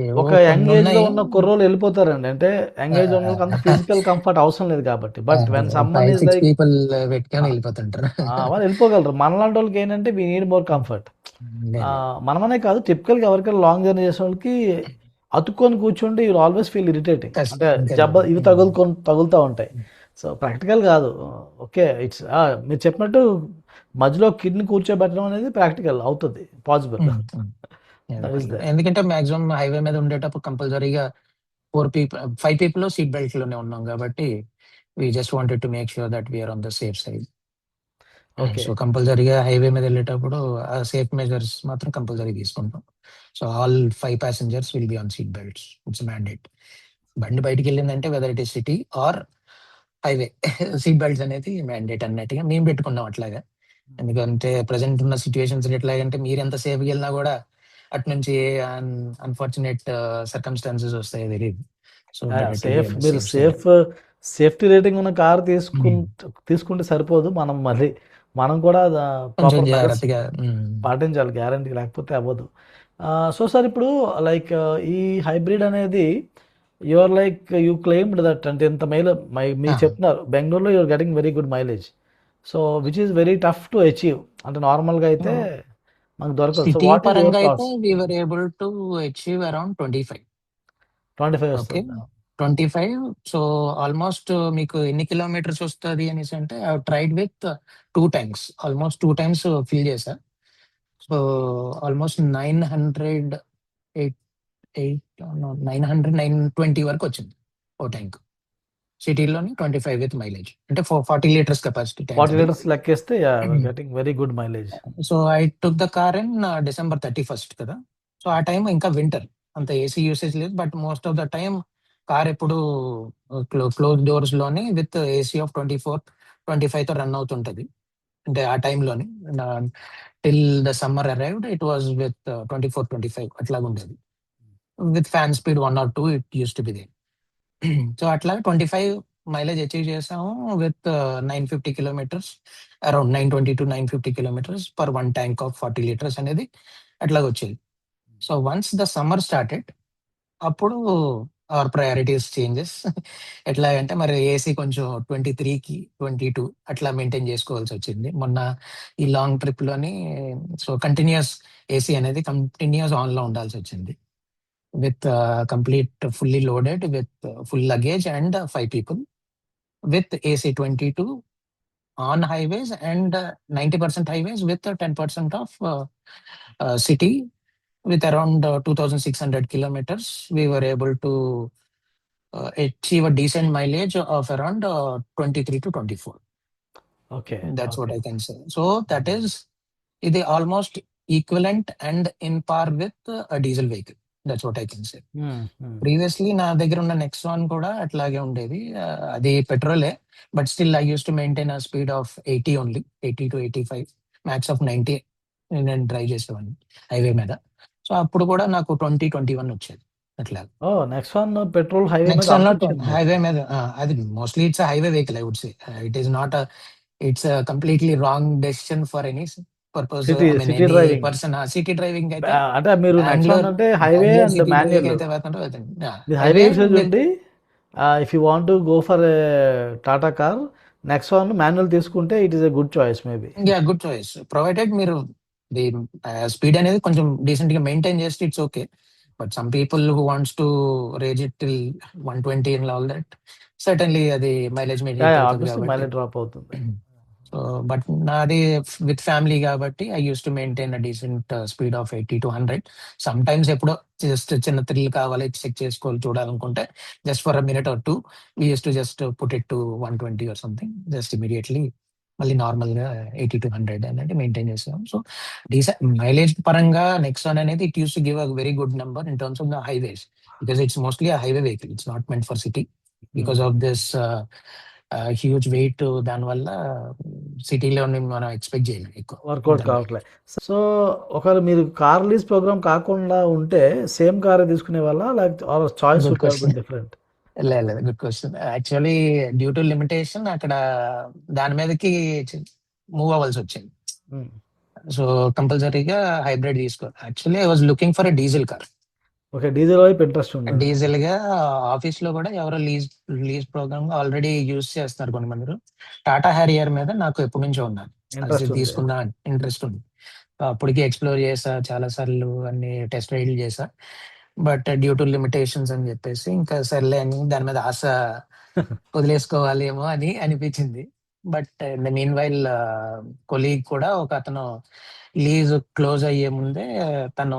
S1: ఏవో
S2: ఒక యంగ్
S1: కొన్ని
S2: ఏజ్‌లో
S1: ఉన్నాయి.
S2: ఉన్న కుర్రోళ్ళు ఎళ్ళిపోతారండి. అంటే యంగ్ ఏజ్‌లో ఉన్నోళ్ళకి అంత ఫిజికల్ కంఫర్ట్ అవసరం లేదు కాబట్టి. But when someone
S1: five
S2: is
S1: six
S2: like
S1: people పెట్టుకొని
S2: ఆ!
S1: వెళ్ళిపోతుంటారు.
S2: ఆ! వాళ్ళు ఎళ్ళిపోగలరు. మనలాంటోళ్ళకి ఏంటంటే వి నీడ్ మోర్ కంఫర్ట్.
S1: లేదు.
S2: మనమనే కాదు టిపికల్‌గా ఎవరికైనా లాంగ్ జర్నీ చేసేవాళ్ళకి అతుక్కొని కూర్చుంటే you will always feel irritating. అంటే
S1: కష్టం కదా.
S2: ఇవి తగులుతా ఉంటాయి. సో, ప్రాక్టికల్ కాదు. ఓకే. మీరు చెప్పినట్టు మధ్యలో కిడ్‌ని కూర్చోబెట్టడం అనేది ప్రాక్టికల్ అవుతది. పాసిబుల్. That is there.
S1: ఎందుకంటే మాక్సిమం హైవే మీద ఉండేటప్పుడు కంపల్సరీగా 5 పీపుల్ సీట్ బెల్ట్ లోనే ఉన్నాం కాబట్టి we just wanted to make sure that we're on the safe side.
S2: Okay.
S1: So కంపల్సరీగా హైవే మీద వెళ్ళేటప్పుడు ఆ సేఫ్ మెజర్స్ మాత్రం కంపల్సరీ తీసుకుంటాం. So all 5 passengers will be on seat belts. It's mandate. బండి బయటికి వెళ్ళిందంటే whether it is city or highway, seat belts అనేది మ్యాండేట్ అన్నట్టుగా మేము పెట్టుకున్నాం అట్లాగా. ఎందుకంటే ప్రజెంట్ ఉన్న సిచ్యువేషన్స్ ఎట్లాగంటే మీరు ఎంత సేఫ్గా వెళ్ళినా కూడా అటు నుంచి అన్ఫార్చునేట్ సర్కమ్స్టాన్సెస్ వస్తాయి తెలియదు. So better to be on the
S2: మీరు
S1: సేఫ్ సైడ్.
S2: సేఫ్టీ రేటింగ్ ఉన్న కార్ తీసుకుంటే సరిపోదు. మనం కూడా
S1: కొంచెం
S2: ప్రాపర్ మెజర్స్
S1: జాగ్రత్తగా.
S2: పాటించాలి గ్యారంటీ లేకపోతే అవ్వదు. సో, సార్ ఇప్పుడు లైక్ ఈ హైబ్రిడ్ అనేది యూ క్లెయిమ్డ్ దట్ అంటే ఇంత మీరు చెప్తున్నారు బెంగుళూరులో you're getting very good mileage. So, which is very tough to achieve. అంటే నార్మల్‌గా అయితే మనకు దొరకదు. So,
S1: city
S2: what is your
S1: పరంగా అయితే
S2: thoughts?
S1: We were able to achieve around 25.
S2: 25
S1: okay.
S2: వస్తదా?
S1: 25. సో ఆల్మోస్ట్ మీకు ఎన్ని కిలోమీటర్స్ వస్తది అనేసి అంటే I have tried with 2 times. Almost 2 times fill చేశా. సో ఆల్మోస్ట్ 900, 8, 900, 920 వరకు వచ్చింది ఓ ట్యాంక్. సిటీలోని 25 విత్ మైలేజ్. అంటే 40 లీటర్స్ కెపాసిటీ ట్యాంక్
S2: 40
S1: అది.
S2: లీటర్స్ లెక్కేస్తే yeah! Getting very good mileage.
S1: So I took the car in December 31st కదా. సో ఆ time ఇంకా వింటర్, అంత ఏసీ యూసేజ్ లేదు. But most of the time car ఎప్పుడు క్లోజ్ డోర్స్ లోని విత్ ఏసీ ఆఫ్ 24-25తో రన్ అవుతుంటది. అంటే ఆ టైంలోని till the summer arrived it was with 24-25 అట్లాగా ఉండేది. With fan speed 1 or 2 it use to be there. So అట్లా 25 మైలేజ్ అచీవ్ చేసాము with 950 kilometres, around 920 to 950 kilometres per 1 tank of 40 litres అనేది అట్లాగా వచ్చేది. So once the summer started అప్పుడు hour priorities changes. ఎట్లా అంటే మరి ఏసీ కొంచెం 23కి 22 అట్లా మెయింటైన్ చేసుకోవాల్సి వచ్చింది మొన్న ఈ లాంగ్ ట్రిప్ లోని. సో కంటిన్యూస్ ఏసీ అనేది కంటిన్యూస్ ఆన్ లో ఉండాల్సి వచ్చింది with complete fully loaded with full luggage and 5 people with AC 22 on highways and 90% highways with 10% of city with around 2600 kilometers. We were able to achieve a decent mileage of around 23 to 24.
S2: Okay.
S1: That's what
S2: okay.
S1: I can say. So that is ఇది almost equivalent and in par with diesel vehicle. That's what I can say. Previously నా దగ్గర ఉన్న Nexon కూడా అట్లాగే ఉండేది. అది పెట్రోలే, but still I use to maintain a speed of 80 only, 80 to 85, max of 90 నేను డ్రైవ్ చేసేవాడిని హైవే మీద. సో అప్పుడు కూడా నాకు 20-21 వచ్చేది అట్లా.
S2: ఓహ్! నెక్సాన్ పెట్రోల్ హైవే మీద
S1: నెక్సాన్ లో
S2: అంతొచ్చింది మీకు.
S1: హైవే మీద అది mostly it's highway vehicle I would say. It is not it's completely wrong decision for any purpose. I mean
S2: city
S1: any
S2: driving.
S1: Person. City driving అయితే
S2: అంటే మీరు Nexon
S1: Bengaluru
S2: అంటే highway
S1: Bengaluru
S2: and
S1: city driving
S2: manual.
S1: అయితే
S2: మీరు highway
S1: highway
S2: usage
S1: with
S2: ఉండి if you want to go for a Tata car Nexon manual తీసుకుంటే it is a good choice maybe.
S1: Good choice provided మీరు speed అనేది కొంచెం డీసెంట్ గా maintain చేస్తే it's okay. But some people who wants to raise it till 120 and all that, certainly అది mileage మీద hit అవుతుంది
S2: obviously
S1: కాబట్టి.
S2: మైలేజ్ డ్రాప్ అవుతుంది.
S1: సో బట్ నాది విత్ ఫ్యామిలీ కాబట్టి I use to maintain a decent speed of 80 to 100. Sometimes ఎప్పుడో just చిన్న thrill కావాలి, చెక్ చేసుకోవాలి, చూడాలనుకుంటే just for a minute or two we use to just put it to 120 or something, just immediately మళ్ళీ normal గా 80 to 100 అనేది maintain చేస్తాం. So decent mileage పరంగా నెక్సాన్ అనేది it use to give a very good number in terms of the highways, because it's mostly a highway vehicle. It's not meant for city. Because of this huge weight. దానివల్ల సిటీలో మనం expect చేయలేము ఎక్కువ
S2: work out
S1: దాని
S2: కావట్లే. So, ఒకవేళ మీరు car lease programme కాకుండా ఉంటే సేమ్ కారే తీసుకునేవాళ్ళా? లేకపోతే or choice
S1: good
S2: would have been
S1: question.
S2: Different?
S1: లేదు, good question. Actually due to limitation అక్కడ దాని మీదకి మూవ్ అవ్వాల్సి వచ్చింది.
S2: హ్మ్.
S1: సో కంపల్సరీగా హైబ్రిడ్ తీసుకో. Actually I was looking for a diesel car.
S2: Okay. Diesel వైపు ఇంట్రెస్ట్ ఉందా?
S1: డీజిల్ గా ఆఫీస్ లో కూడా ఎవరో lease lease program already use చేస్తున్నారు కొంతమంది. టాటా హ్యారియర్ మీద నాకు ఎప్పటి నుంచో ఉన్నాను, అది
S2: ఇంట్రెస్ట్ ఉంది.
S1: తీసుకుందా ఇంట్రెస్ట్ ఉంది. అప్పటికి ఎక్స్ప్లోర్ చేసా చాలా సార్లు, అన్ని టెస్ట్ రైడ్లు చేసా. బట్ డ్యూ టు లిమిటేషన్స్ అని చెప్పేసి ఇంకా సర్లే అని దాని మీద ఆశ వదిలేసుకోవాలేమో అని అనిపించింది. But in the meanwhile colleague కూడా ఒక అతను లీజ్ క్లోజ్ అయ్యే ముందే తను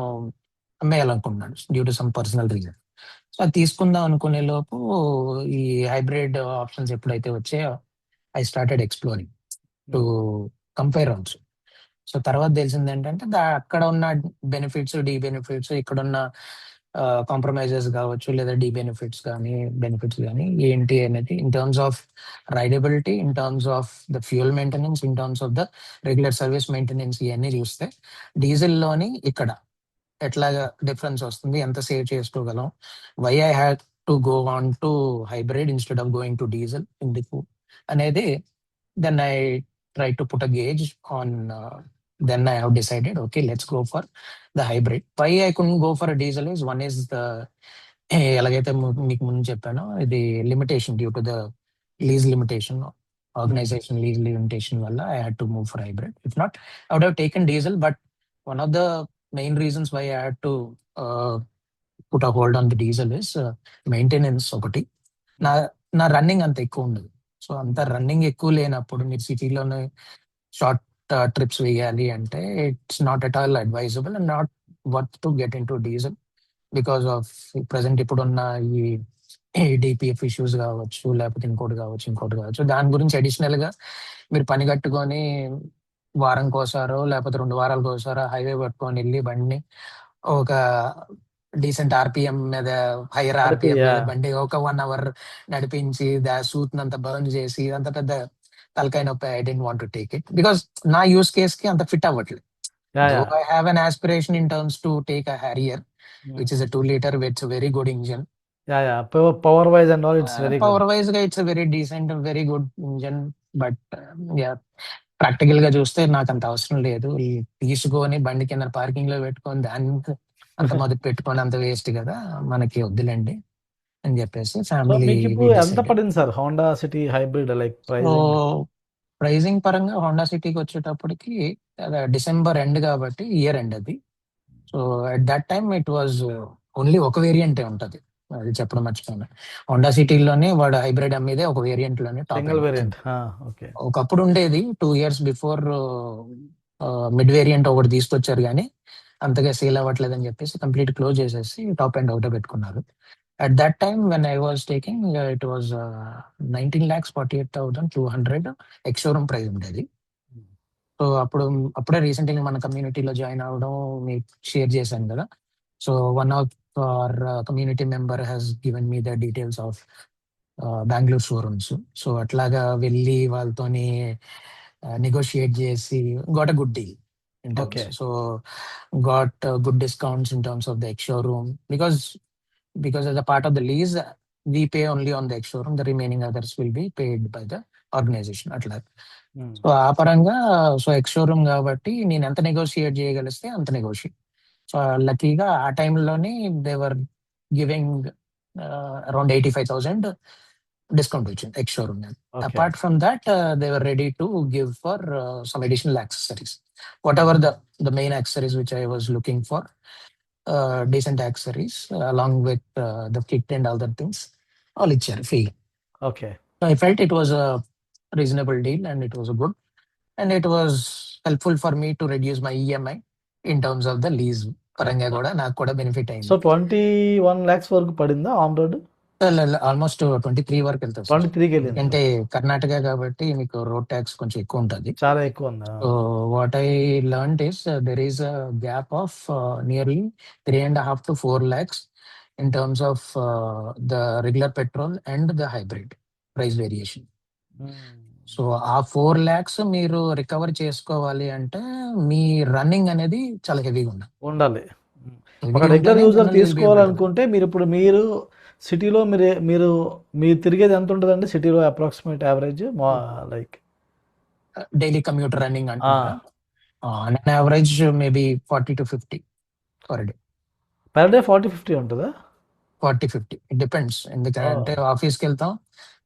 S1: అమ్మేయాలనుకున్నాడు due to some personal reason. So అది తీసుకుందాం అనుకునే లోపు ఈ హైబ్రిడ్ ఆప్షన్స్ ఎప్పుడైతే వచ్చాయో I started exploring to compare also. So తర్వాత తెలిసింది ఏంటంటే అక్కడ ఉన్న బెనిఫిట్స్, బెనిఫిట్స్, ఇక్కడ ఉన్న కాంప్రమైజెస్ కావచ్చు, లేదా బెనిఫిట్స్ కానీ ఏంటి అనేది in terms of ridability, in terms of the fuel maintenance, in terms of the regular service maintenance, ఇవన్నీ చూస్తే డీజిల్లోని ఇక్కడ ఎట్లాగా డిఫరెన్స్ వస్తుంది, ఎంత సేవ్ చేసుకోగలం, why I had to go on to hybrid instead of going to diesel ఎందుకు అనేది. Then I try to put a gauge on. Then I have decided, okay, let's go for the hybrid. Why I couldn't go for a diesel is, one is the ఎలాగైతే మీకు ముందు చెప్పానో, ఇది limitation due to the lease limitation, organisation lease limitation వల్ల I had to move for hybrid. If not I would have taken diesel. But one of the main reasons why I had to put a hold on the diesel is maintenance ఒకటి. నా running అంత ఎక్కువ ఉండదు. So అంత running ఎక్కువ లేనప్పుడు మీరు సిటీలోనే షార్ట్ ట్రిప్స్ వేయాలి అంటే it's not at all advisable and not worth to get in to diesel because of present ఇప్పుడున్న ఈ డిపిఎఫ్ ఇష్యూస్ కావచ్చు, లేకపోతే ఇంకోటి కావచ్చు. దాని గురించి అడిషనల్ గా మీరు పని కట్టుకొని వారం కోసారో లేకపోతే 2 వారాలకు ఒకసారో హైవే పట్టుకొని వెళ్ళి బండిని ఒక డీసెంట్ ఆర్పిఎం మీద, హైయర్ ఆర్పిఎం మీద బండి ఒక 1 అవర్ నడిపించి సూత్ నంత బర్న్ చేసి అంత పెద్ద తలకాయ నొప్పి. I didn't want to take it because నా యూస్ కేస్ కి అంత ఫిట్ అవ్వట్లేదు. I have an aspiration in terms to take a Harrier which is a 2-liter with a very good engine.
S2: Power wise and all, it's very good.
S1: Power wise గా it's a very decent, very good engine. But practical గా చూస్తే నాకు అంత అవసరం లేదు. తీసుకొని బండి కింద పార్కింగ్ లో పెట్టుకొని దాన్ని అంత మొదటి పెట్టుకొని అంత వేస్ట్ కదా, మనకి వద్దులేండి అని చెప్పేసి ఫ్యామిలీ.
S2: ఎంత పడింది sir Honda City hybrid like
S1: pricing పరంగా హోండా సిటీకి వచ్చేటప్పటికి డిసెంబర్ ఎండ్ కాబట్టి, ఇయర్ ఎండ్ అది. So at that time it was only ఒక వేరియంటే ఉంటది, అది చెప్పడం మర్చిపోయినా. హోండా సిటీలోనే వాడు హైబ్రిడ్ అమ్మేదే ఒక వేరియంట్ లోనే,
S2: సింగిల్ వేరియంట్.
S1: ఒకప్పుడు ఉండేది 2 years బిఫోర్ మిడ్ వేరియంట్ ఒకటి తీసుకొచ్చారు, కానీ అంతగా సేల్ అవ్వట్లేదు అని చెప్పేసి కంప్లీట్ క్లోజ్ చేసేసి టాప్ ఎండ్ ఒకటే పెట్టుకున్నారు. At that time when I was taking it was 19,48,200 ex showroom price ఉండేది. సో అప్పుడే రీసెంట్ గా మన కమ్యూనిటీలో జాయిన్ అవ్వడం మీకు షేర్ చేశాను కదా. So one of our community member has given me the details of Bengaluru showrooms. So అట్లాగా వెళ్ళి వాళ్ళతోని నెగోషియేట్ చేసి got a good deal in terms. So got good discounts in terms of the ex-showroom because as a part of the lease we pay only on the ex-showroom, the remaining others will be paid by the organization అట్లా. So ఆ పరంగా so X-showroom కాబట్టి నేను ఎంత negotiate చేయగలిస్తే అంత negotiate. So లక్కీగా ఆ టైంలోనే దేవర్ గివింగ్ అరౌండ్ 85,000 డిస్కౌంట్ వచ్చింది X-showroom. Apart from that they were ready to give for some additional accessories, whatever the main accessories which I was looking for, decent accessories along with the kit and other things, all ichcharu free.
S2: Okay.
S1: So I felt it was a reasonable deal and it was a good, and it was helpful for me to reduce my EMI in terms of the lease paranga kuda naaku kuda benefit ayindi.
S2: So 21 lakhs వరకు పడిందా on road?
S1: Almost 23 వరకు వెళ్తుంది.
S2: 23కి వెళ్ళింది.
S1: అంటే కర్ణాటక కాబట్టి మీకు road tax కొంచెం ఎక్కువ ఉంటుంది,
S2: చాలా ఎక్కువ ఉంది.
S1: So what I learned is there is a gap of nearly 3.5 to 4 lakhs in terms of the regular petrol and the hybrid price variation. So ఆ 4 lakhs మీరు రికవర్ చేసుకోవాలి అంటే మీ రన్నింగ్ అనేది చాలా హెవీగా
S2: ఉండాలి. ఒక
S1: హెవీ
S2: రెగ్యులర్
S1: ఉంటేనే
S2: user
S1: general will be able to
S2: తీసుకోవాలనుకుంటే మీరు సిటీలో మీరు తిరిగేది ఎంత ఉంటుందండి సిటీలో approximate average like
S1: daily commute running అంటున్నారా? On average maybe 40 to 50 per day.
S2: Per day 40-50 ఉంటుందా?
S1: 40-50 ఇట్ డిపెండ్స్. ఎందుకంటే ఆఫీస్కి వెళ్తాం,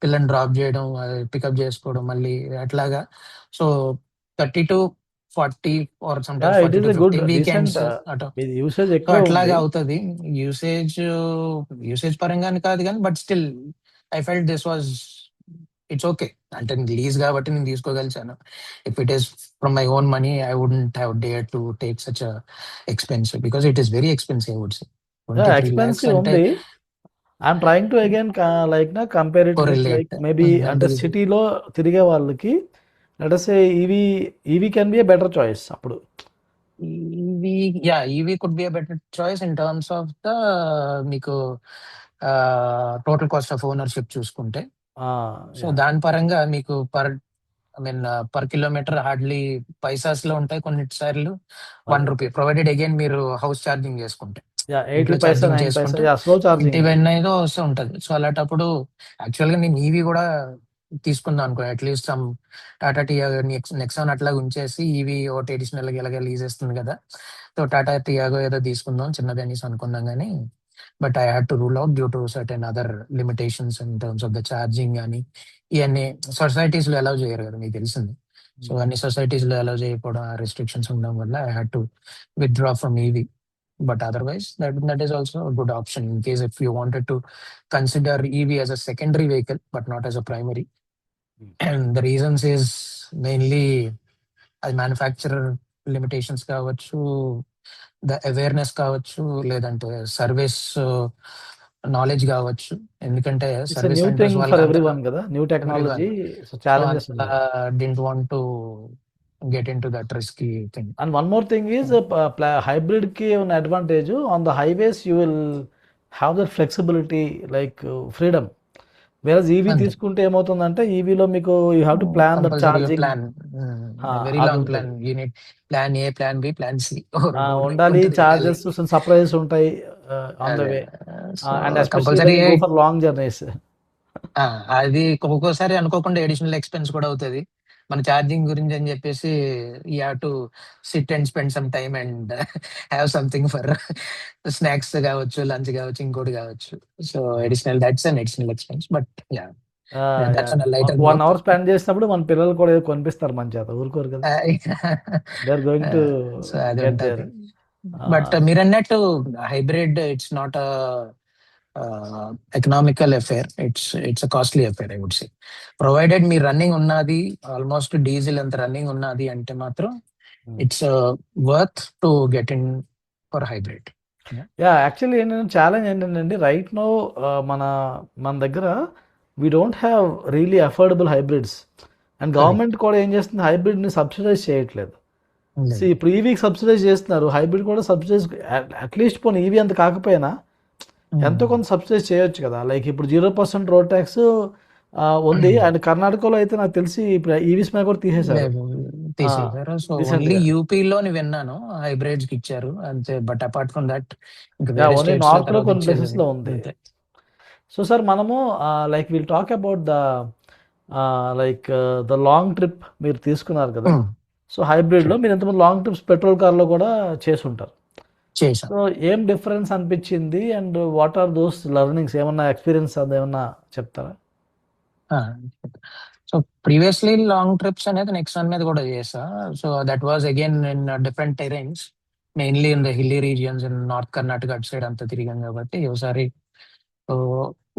S1: పిల్లల్ని డ్రాప్ చేయడం, పికప్ చేసుకోవడం, మళ్ళీ అట్లాగా. So 30 to 40 or sometimes 40 to 50 weekends అటు
S2: యూసేజ్
S1: సో
S2: ఎక్కువ
S1: అట్లాగా
S2: ఉంది.
S1: అవుతుంది. యూసేజ్ పరంగానే కాదు కానీ but still I felt this was it's okay. అంటే లీజ్ కాబట్టి నేను తీసుకోగలిచాను. If it is from my own money I wouldn't have dare to take such expensive because it is very expensive I would say. 23 lakhs
S2: expensive
S1: అంటే
S2: ఉంది. I'm trying to again compare it with like maybe అంటే సిటీలో తిరిగే వాళ్ళకి let us say EV can be a better choice అప్పుడు.
S1: EV could be a better choice in terms of the మీకు total cost of ownership చూసుకుంటే. So దాని పరంగా మీకు పర్ కిలోమీటర్ హార్డ్లీ పైసాస్ లో ఉంటాయి కొన్నిసార్లు ₹1 ప్రొవైడెడ్ అగైన్ మీరు హౌస్ ఛార్జింగ్ చేసుకుంటే,
S2: స్లో చార్జింగ్
S1: ఇంటివన్నైదో వస్తూ ఉంటది. సో అలాంటప్పుడు యాక్చువల్ గా నేను ఈవీ కూడా తీసుకుందాం అనుకో, at least some Tata Tiago Nexon అట్లా ఉంచేసి ఈవీ ఒకటి అడిషనల్ గా ఇలాగ లీజ్ ఇస్తుంది కదా, సో టాటా టియాగో ఏదో తీసుకుందాం చిన్నది అనేసి అనుకున్నాం కానీ but I had to rule out due to certain other limitations in terms of the charging కానీ ఇవన్నీ సొసైటీస్ లో అలౌ చేయరు కదా, మీకు తెలిసింది. సో అన్ని సొసైటీస్ లో అలౌ చేయకపోవడం, రెస్ట్రిక్షన్స్ ఉండడం వల్ల I had to withdraw from EV. But otherwise, that is also a good option in case if you wanted to consider EV as a secondary vehicle, but not as a primary. And the reasons is mainly as manufacturer limitations కావచ్చు, the awareness కావచ్చు, లేదంటే service knowledge కావచ్చు. ఎందుకంటే service centres didn't want to get into that risky thing.
S2: And one more thing is hybrid ki one advantage on the highways you will have that flexibility like freedom, whereas EV తీసుకుంటే ఏమవుతుందంటే EV లో మీకు you have to plan the charging
S1: very long plan. You need plan A, plan B, plan C
S2: ఉండాలి. Charges surprises ఉంటాయి on the way and especially when you go for long journeys.
S1: అది ఒక్కొక్కసారి అనుకోకుండా additional expense కూడా అవుతుంది. మన charging గురించి అని చెప్పేసి you have to sit and spend some time and have something for snacks కావచ్చు, లంచ్ కావచ్చు, ఇంకోటి కావచ్చు. So that's an additional expense. But
S2: one hour spend చేసినప్పుడు మన పిల్లలు కూడా ఏదో కొనిపిస్తారు మంచి చేత, ఊరుకోరు కదా.
S1: బట్ మీరు అన్నట్టు hybrid it's not economical affair, it's a costly affair I would say. Provided మీ రన్నింగ్ ఉన్నది, ఆల్మోస్ట్ డీజిల్ అంత రన్నింగ్ ఉన్నది అంటే మాత్రం it's worth to get in for hybrid.
S2: Actually ఏంటంటే ఛాలెంజ్ ఏంటంటే రైట్ నో మన దగ్గర we don't have really affordable hybrids and government కూడా ఏం చేస్తుంది, హైబ్రిడ్ని సబ్సిడైజ్ చేయట్లేదు. ఇప్పుడు ఈవీకి సబ్సిడైజ్ చేస్తున్నారు, హైబ్రిడ్ కూడా సబ్సిడైజ్ అట్లీస్ట్ పోనీ ఈవీ అంత కాకపోయినా ఎంతో కొంత సబ్సిడైజ్ చేయొచ్చు కదా. లైక్ ఇప్పుడు 0% రోడ్ ట్యాక్స్ ఉంది అండ్ కర్ణాటకలో అయితే నాకు తెలిసి ఇప్పుడు ఈవీస్ మీద కూడా తీసేశారు.
S1: యూపీలో విన్నాను హైబ్రిడ్స్ ఇచ్చారు అంతే, but apart from that
S2: only north లో కొన్ని ప్లేసెస్ లో ఉంది. సో సార్ మనము like will talk about the long trip మీరు తీసుకున్నారు కదా. సో హైబ్రిడ్ లో మీరు ఎంతమంది లాంగ్ ట్రిప్స్ పెట్రోల్ కార్ లో కూడా చేసి ఉంటారు. సో ఏం డిఫరెన్స్ అనిపించింది and what are those learnings, ఏమన్నా ఎక్స్పీరియన్స్ అదేమన్నా చెప్తారా?
S1: సో ప్రీవియస్లీ లాంగ్ ట్రిప్స్ అనేది నెక్సాన్ మీద కూడా చేసా. So that was again in different terrains, mainly in the hilly regions in north Karnataka అటు సైడ్ అంతా తిరిగాం కాబట్టి ఒకసారి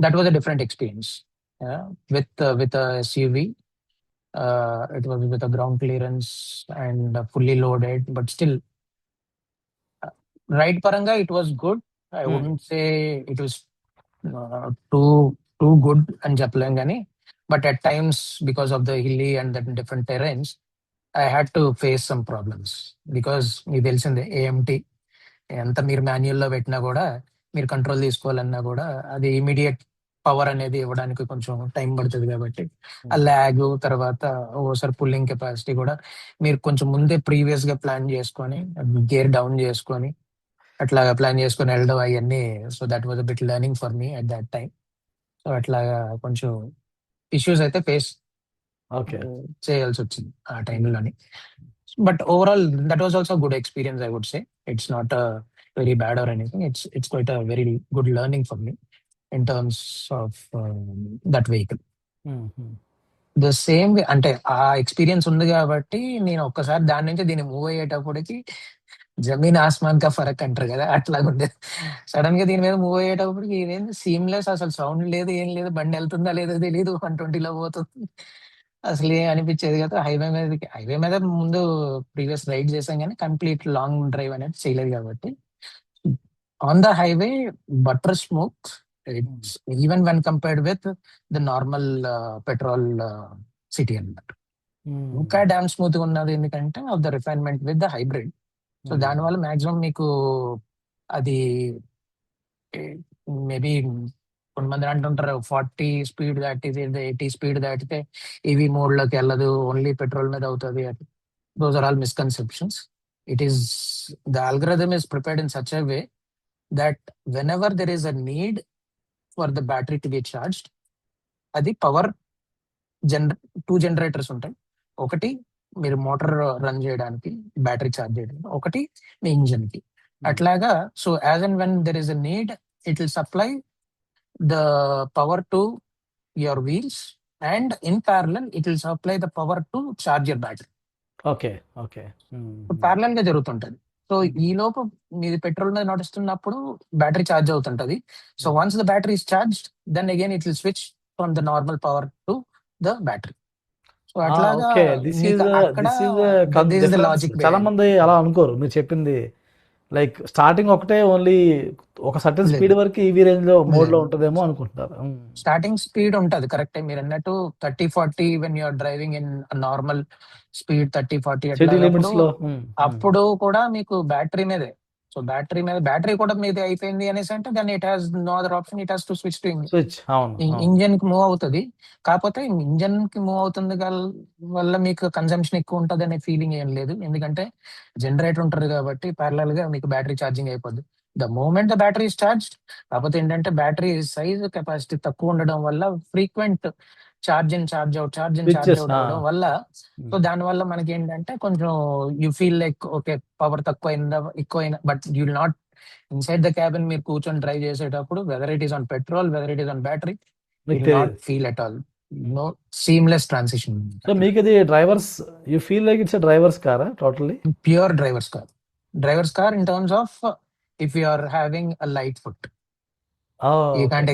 S1: that was a different experience with SUV. It was with a ground clearance and fully loaded, but still ride paranga it was good. I wouldn't say it was too good అని చెప్పలేం కానీ, but at times because of the hilly and the different terrains I had to face some problems because మీకు తెలిసిందే AMT ఎంత మీరు manual లో పెట్టినా కూడా మీరు కంట్రోల్ తీసుకోవాలన్నా కూడా అది ఇమీడియట్ పవర్ అనేది ఇవ్వడానికి కొంచెం టైం పడుతుంది కాబట్టి ఆ ల్యాగ్ తర్వాత ఓసారి పుల్లింగ్ కెపాసిటీ కూడా మీరు కొంచెం ముందే ప్రీవియస్ గా ప్లాన్ చేసుకొని గేర్ డౌన్ చేసుకొని అట్లాగా ప్లాన్ చేసుకొని వెళ్ళడం అవన్నీ. So that was a bit learning for me at that time. So అట్లాగా కొంచెం ఇష్యూస్ అయితే ఫేస్
S2: ఓకే.
S1: చేయాల్సి వచ్చింది ఆ టైంలోని. But overall that was also good experience I would say. It's not very bad or anything. It's quite a very good learning for me in terms of that vehicle. The same way అంటే ఆ experience ఉంది కాబట్టి నేను ఒక్కసారి దాని నుంచి దీన్ని move అయ్యేటప్పటికి జమీన్ ఆస్మాన్ కా ఫరక్ అంటారు కదా, అట్లా ఉండేది. సడన్ గా దీని మీద మూవ్ అయ్యేటప్పటికి ఇదేంటి సీమ్లెస్, అసలు సౌండ్ లేదు ఏం లేదు, బండి వెళ్తుందా లేదో తెలియదు, 120లో పోతుంది, అసలు ఏం అనిపించేది కదా. హైవే మీద ముందు ప్రీవియస్ రైడ్ చేసాం కానీ కంప్లీట్ లాంగ్ డ్రైవ్ అనేది చేయలేదు కాబట్టి on the highway butter smooth it's even when compared with the normal petrol city అన్నమాట. ఇంకా డామ్ స్మూత్ గా ఉన్నది ఎందుకంటే of the refinement with the hybrid. So దానివల్ల మాక్సిమం మీకు అది మేబీ కొంతమంది అంటుంటారు 40 స్పీడ్ దాటితే 80 స్పీడ్ దాటితే ఈవీ మోడ్ లోకి వెళ్ళదు, ఓన్లీ పెట్రోల్ మీద అవుతుంది. Those are all misconceptions. It is the algorithm is prepared in such a way that whenever there is a need for the battery to be charged, అది power two generators ఉంటాయి. ఒకటి మీరు motor run చేయడానికి battery charge చేయడానికి, ఒకటి మీ engine కి. అట్లాగా so as and when there is a need it will supply the power to your wheels and in parallel it will supply the power to charge your battery.
S2: Okay. Okay.
S1: Parallel గా జరుగుతుంటది. So ఈ లోపు మీది petrol మీద నడుస్తున్నప్పుడు battery charge అవుతుంటది. So once the battery is charged then again it will switch from the normal power to the battery. So అట్లాగా
S2: okay. This is
S1: అక్కడ this is the logic
S2: చాలా
S1: behind.
S2: మంది అలా అనుకోరు మీరు చెప్పింది. లైక్ స్టార్టింగ్ ఒకటే ఓన్లీ ఒక సర్టెన్ స్పీడ్ వరకు ఈవీ రేంజ్ లో మోడ్ లో ఉంటదేమో అనుకుంటున్నారు.
S1: స్టార్టింగ్ స్పీడ్ ఉంటది కరెక్టే మీరు అన్నట్టు 30-40 when you're driving in normal speed 30-40
S2: city limits లో.
S1: అప్పుడు కూడా మీకు బ్యాటరీ మీదే. సో బ్యాటరీ కూడా మీదే అయిపోయింది అనేసి అంటే దాన్ని it has no other option, it has to switch to
S2: switch. అవును.
S1: ఇంజన్ కి మూవ్ అవుతుంది. కాకపోతే ఇంజన్ కి మూవ్ అవుతుంది వల్ల మీకు కన్సంప్షన్ ఎక్కువ ఉంటది అనే ఫీలింగ్ ఏం లేదు, ఎందుకంటే జనరేటర్ ఉంటుంది కాబట్టి ప్యారలల్ గా మీకు బ్యాటరీ ఛార్జింగ్ అయిపోద్ది the moment the battery is charged. కాకపోతే ఏంటంటే బ్యాటరీ సైజ్ కెపాసిటీ తక్కువ ఉండడం వల్ల ఫ్రీక్వెంట్ ఛార్జ్ అవుట్ అవడం వల్ల సో దాని వల్ల మనకి ఏంటంటే కొంచెం you feel like okay power తక్కువ అయిందా ఎక్కువ అయినా, but you will not inside the cabin మీరు కూర్చొని డ్రైవ్ చేసేటప్పుడు whether it is on petrol whether it is on battery you will not feel at all. No seamless transition.
S2: So మీకు ఇది driver's you feel like it's driver's కారా totally?
S1: Pure driver's car in terms of if you are having a light foot. You can't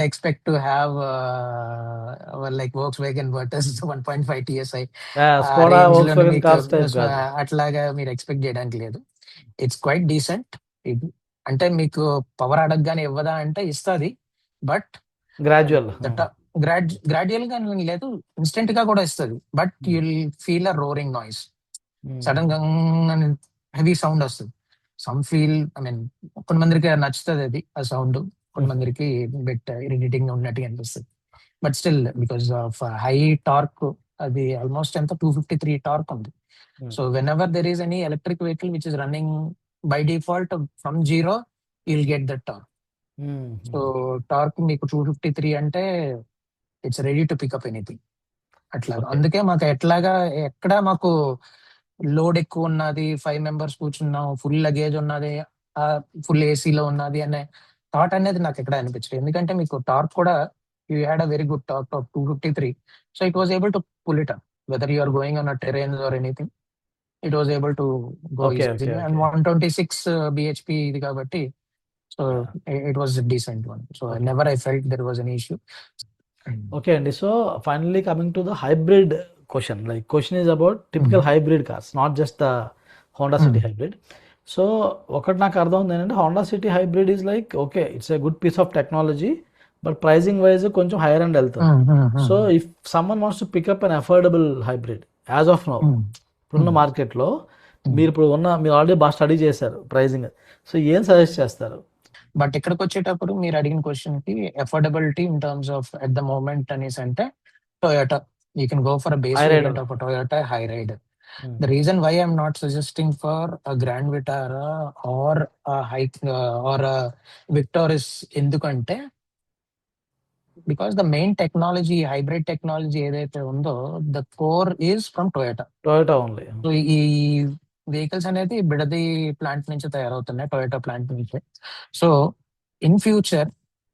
S1: expect to have like Volkswagen Virtus 1.5 TSI
S2: Skoda Volkswagen cars type
S1: అట్లాగా మీరు expect చేయడానికి లేదు. It's quite decent. అంటే మీకు power అడగగానే ఇవ్వదా అంటే ఇస్తుంది, but gradual గా లేదు, ఇన్స్టెంట్ గా కూడా ఇస్తుంది. But you'll feel a roaring noise, sudden గా హెవీ సౌండ్ వస్తుంది. సమ్ ఫీల్ కొంతమందికి నచ్చుతుంది అది ఆ సౌండ్, కొంతమందికి బెట్ ఇరిటేటింగ్ గా ఉన్నట్టుగా అనిపిస్తుంది. But still because of high torque, అది ఆల్మోస్ట్ ఎంత 253 టార్క్ ఉంది. So when ever there is any electric vehicle which is running by default from 0 you'll get that torque. So torque మీకు 253 అంటే it's ready to pick up anything అట్లా. అందుకే మాకు ఎక్కడ మాకు లోడ్ ఎక్కువ ఉన్నది, 5 members కూర్చున్నాం, ఫుల్ లగేజ్ ఉన్నది, ఫుల్ ఏసీలో ఉన్నది అనే థాట్ అనేది నాకు ఎక్కడ అనిపించలేదు. ఎందుకంటే మీకు టార్క్ కూడా you had a very good torque of 253. So it was able to pull it up whether you are going on a terrain or anything, it was able to go easy. And 126 bhp ఇది కాబట్టి so it was decent one. So never I felt there was an issue.
S2: Okay అండి. So finally coming to the hybrid question, like question is about typical hybrid cars, not just the Honda City hybrid. So ఒకటి నాకు అర్థం ఉంది ఏంటంటే Honda City hybrid is like okay it's a good piece of technology, but pricing wise కొంచెం higher and వెళ్తుంది. So if someone wants to pick up an affordable hybrid as of now ఇప్పుడున్న మార్కెట్లో, మీరు ఆల్రెడీ బాగా స్టడీ చేశారు ప్రైజింగ్, సో ఏం suggest చేస్తారు?
S1: బట్ ఇక్కడికి వచ్చేటప్పుడు మీరు అడిగిన క్వశ్చన్ కి affordability in terms of at the moment అనేసి అంటే Toyota, you can go for a base
S2: Hyryder.
S1: Variant of Toyota Hyryder. The reason why I'm not suggesting for a Grand Vitara or a hike or a Victoris ఎందుకంటే because the main technology hybrid technology ఏదైతే ఉందో the core is from Toyota.
S2: Toyota only.
S1: So ఈ vehicles అనేది బిడది plant నుంచి తయారవుతున్నాయి, Toyota plant నుంచి. So in future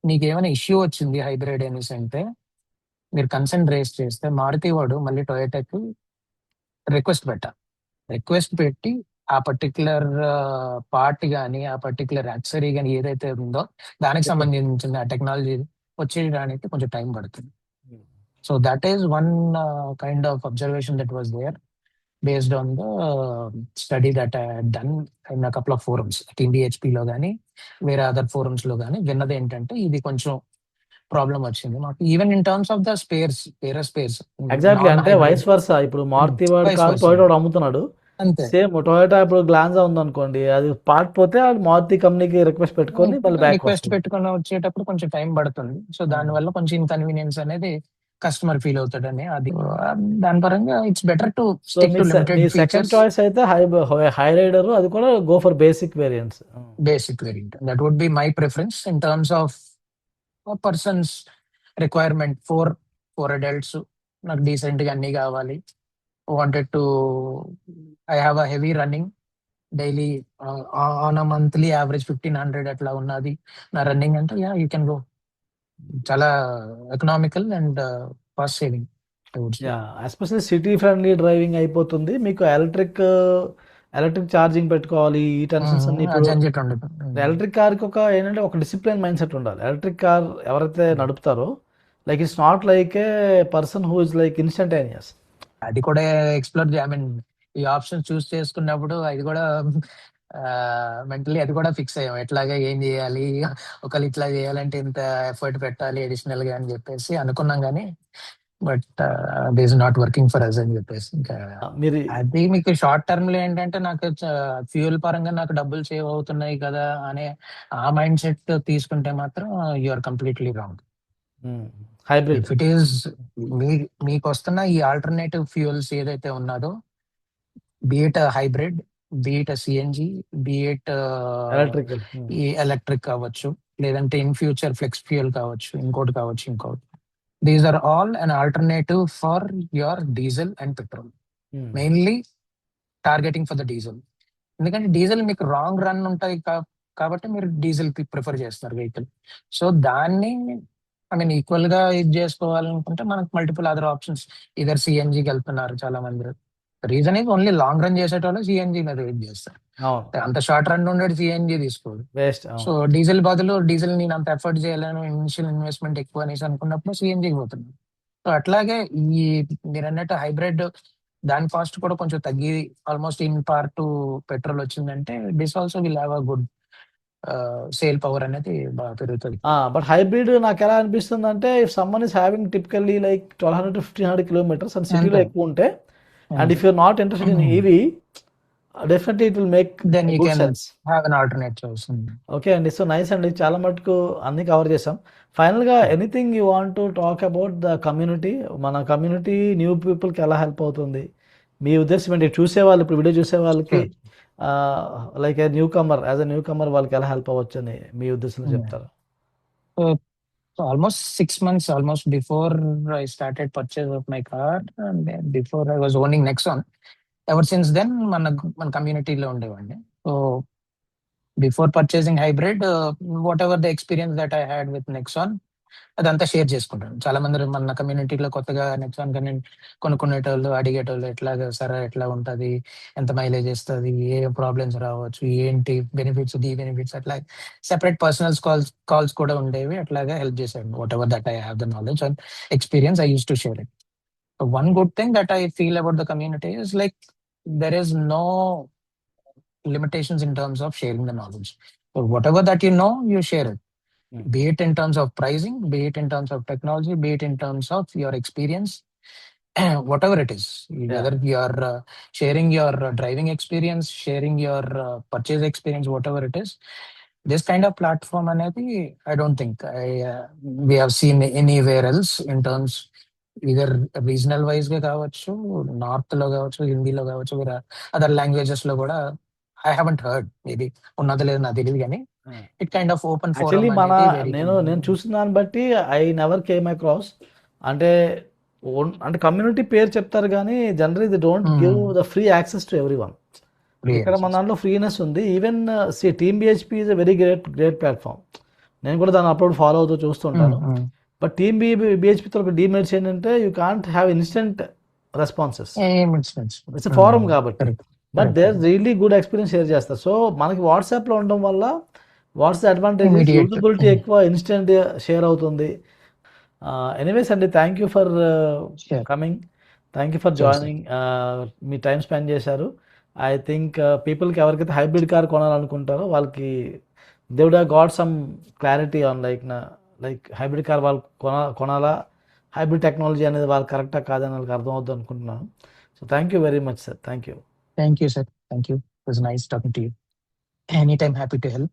S1: నీకు ఏమైనా ఇష్యూ వచ్చింది హైబ్రిడ్ అనేసి అంటే మీరు కన్సర్న్ రేస్ చేస్తే మారుతి వాడు మళ్ళీ టొయోటాకి రిక్వెస్ట్ పెట్టి ఆ పర్టికులర్ పార్ట్ కానీ ఆ పర్టికులర్ యాక్సరీ కానీ ఏదైతే ఉందో దానికి సంబంధించిన టెక్నాలజీ వచ్చేయడానికి కొంచెం టైం పడుతుంది. So that is one kind of observation that was there based on the study that I done in a couple of forums TBHP లో కానీ వేరే అదర్ ఫోరమ్స్ లో కానీ విన్నది ఏంటంటే ఇది కొంచెం ప్రాబ్లం వచ్చింది మాకు even in terms of the spares.
S2: Exactly, అంటే వైస్ వర్సా. ఇప్పుడు మారుతి వాడు కార్ టొయోటా వాడు అమ్ముతున్నాడు,
S1: అంతే
S2: సేమ్ టొయోటా ఇప్పుడు గ్లాన్జా ఉందనుకోండి, అది పార్ట్ పోతే మారుతి కంపెనీకి రిక్వెస్ట్ పెట్టుకొని మళ్ళీ బ్యాక్
S1: రిక్వెస్ట్ పెట్టుకొని వచ్చేటప్పుడు కొంచెం టైం పడుతుంది. సో దాని వల్ల కొంచెం ఇన్కన్వీనియన్స్ అనేది కస్టమర్ ఫీల్ అవుతాడని అది దాని పరంగా it's better to stick to limited
S2: second
S1: features.
S2: Choice అయితే హై రైడర్, అది కూడా go for basic variants.
S1: Basic variant that would be my preference in terms of persons requirement. Four adults, నాకు decent గా అన్ని కావాలి, wanted to I have a heavy running daily on a monthly average 1500 అట్లా ఉన్నది నా running అంటే yeah you can go. చాలా economical and cost saving.
S2: Especially city friendly driving అయిపోతుంది. మీకు ఎలక్ట్రిక్ ఛార్జింగ్ పెట్టుకోవాలి, ఈ టెన్షన్స్ అన్ని. ఎలక్ట్రిక్ కార్కి ఒక ఏంటంటే ఒక డిసిప్లిన్ మైండ్ సెట్ ఉండాలి. ఎలక్ట్రిక్ కార్ ఎవరైతే నడుపుతారో like it's not like a person who is like instantaneous.
S1: అది కూడా ఎక్స్ప్లోర్ ఐ మీన్ ఈ ఆప్షన్ చూస్ చేసుకున్నప్పుడు అది కూడా మెంటలీ అది కూడా ఫిక్స్ అయ్యాం, ఎట్లాగా ఏం చేయాలి, ఒకళ్ళు ఇట్లా చేయాలంటే ఇంత ఎఫర్ట్ పెట్టాలి అడిషనల్ గా అని చెప్పేసి అనుకున్నాం కానీ but this not working for us అని చెప్పేసి ఇంకా అది మీకు షార్ట్ టర్మ్ లో ఏంటంటే నాకు ఫ్యూయల్ పరంగా నాకు డబ్బులు సేవ్ అవుతున్నాయి కదా అనే ఆ మైండ్ సెట్ తీసుకుంటే మాత్రం you are completely wrong.
S2: Hybrid
S1: if it is మీకు వస్తున్న ఈ ఆల్టర్నేటివ్ ఫ్యూయల్స్ ఏదైతే ఉన్నదో be it hybrid, be it CNG, be it ఈ ఎలక్ట్రిక్ కావచ్చు, లేదంటే ఇన్ ఫ్యూచర్ ఫ్లెక్స్ ఫ్యూయల్ కావచ్చు, ఇంకోటి. These are all an alternative for your diesel and petrol, mainly targeting for the diesel. ఎందుకంటే డీజిల్ మీకు రాంగ్ రన్ ఉంటాయి కాబట్టి మీరు డీజిల్ ప్రిఫర్ చేస్తారు వెహికల్. సో దాన్ని ఐ మీన్ ఈక్వల్ గా ఇది చేసుకోవాలనుకుంటే మనకు మల్టిపుల్ అదర్ ఆప్షన్స్ ఇదర్ సిఎన్జికి వెళ్తున్నారు చాలా మంది. రీజన్ ఇది ఓన్లీ లాంగ్ రన్ చేసేటోళ్ళు సిఎన్జి మీద వెయిట్ చేస్తారు, అంత షార్ట్ రన్ ఉండేది సిఎన్జి తీసుకోడు. సో డీజిల్ బదులు డీజిల్ నేను అంత ఎఫర్ట్ చేయలేను, ఇనిషియల్ ఇన్వెస్ట్మెంట్ ఎక్కువ అనేసి అనుకున్నప్పుడు సిఎన్జికి పోతున్నాను. సో అట్లాగే ఈ మీరు అన్నట్టు హైబ్రిడ్ దాని కాస్ట్ కూడా కొంచెం తగ్గి ఆల్మోస్ట్ ఇన్ పార్ టు పెట్రోల్ వచ్చిందంటే this also will have a good sale power అనేది బాగా పెరుగుతుంది.
S2: బట్ హైబ్రిడ్ నాకు ఎలా అనిపిస్తుంది అంటే if someone is having typically like 1200 to 1500 kilometers and సిటీలో ఎక్కువ ఉంటే and if you're not interested in EV, definitely it will make
S1: then you
S2: good
S1: can
S2: sense.
S1: have an alternate choice.
S2: Okay అండి, so nice అండి, చాలా మటుకు అన్ని cover చేసాం. Final గా anything you want to talk about the community, మన community new people కి ఎలా హెల్ప్ అవుతుంది మీ ఉద్దేశం ఏంటి? చూసేవాళ్ళు ఇప్పుడు వీడియో చూసే వాళ్ళకి like newcomer, as a newcomer వాళ్ళకి ఎలా హెల్ప్ అవ్వచ్చు అని మీ ఉద్దేశంలో చెప్తారు?
S1: So almost 6 months, almost before I started purchase of my car, and then before I was owning Nexon, ever since then మన కమ్యూనిటీలో ఉండేవాడిని. So before purchasing hybrid what ever the experience that I had with Nexon అదంతా share చేసుకుంటాను. చాలా మంది మన కమ్యూనిటీలో కొత్తగా నెక్సాన్ కానీ కొనుక్కునేటోళ్ళు అడిగేటోళ్ళు ఎట్లాగా సార్ ఎట్లా ఉంటుంది, ఎంత మైలేజ్ ఇస్తుంది, ఏ ప్రాబ్లమ్స్ రావచ్చు, ఏంటి బెనిఫిట్స్, బెనిఫిట్స్ అట్లా సెపరేట్ పర్సనల్ కాల్స్ కూడా ఉండేవి. అట్లాగా హెల్ప్ చేశాడు. Whatever that I have the knowledge and experience I use to share it. One good thing that I feel about the community is like there is no limitations in terms of sharing the knowledge. So whatever that you know, you share it. Be it in terms of pricing, be it in terms of technology, be it in terms of your experience, whatever it is. Whether you are sharing your driving experience, sharing your purchase experience, whatever it is, this kind of platform అనేది I don't think we have seen anywhere else in terms either regional wise గా కావచ్చు, north లో కావచ్చు, హిందీలో కావచ్చు, other languages లో కూడా I haven't heard. Maybe ఉన్నది లేదు నాకు తెలియదు, కానీ it kind of open forum
S2: actually
S1: అనేది వెరీ
S2: నేను చూసిన దాన్ని బట్టి ఐ నెవర్ కేమ్ అక్రాస్. అంటే అంటే కమ్యూనిటీ పేరు చెప్తారు కానీ generally they don't give the free access to every one. ఇక్కడ మన దాంట్లో ఫ్రీనెస్ ఉంది. Even team BHP is a very great platform. నేను కూడా దాన్ని అప్పుడు ఫాలో అవుతూ చూస్తుంటాను. బట్ టీమ్ బిహెచ్పితో ఒక డీమెరిట్స్ ఏంటంటే you can't have instant responses. It's forum కాబట్టి. But they really good experience share చేస్తారు. సో మనకి వాట్సాప్లో ఉండడం వల్ల వాట్స్ అడ్వాంటేజ్, యూజబిలిటీ ఎక్కువ, ఇన్స్టెంట్ షేర్ అవుతుంది. ఎనీవేస్ అండి, thank you for coming, thank you for joining. మీ టైం స్పెండ్ చేశారు. ఐ థింక్ పీపుల్కి ఎవరికైతే హైబ్రిడ్ కార్ కొనాలనుకుంటారో వాళ్ళకి they would have got some clarity on like hybrid car వాళ్ళు కొనాలా, హైబ్రిడ్ టెక్నాలజీ అనేది వాళ్ళు కరెక్టా కాదని వాళ్ళకి అర్థమవుద్ది అనుకుంటున్నాను. So thank you very much sir. Thank you.
S1: Sir. Thank you. It was nice talking to you. Any time happy to help.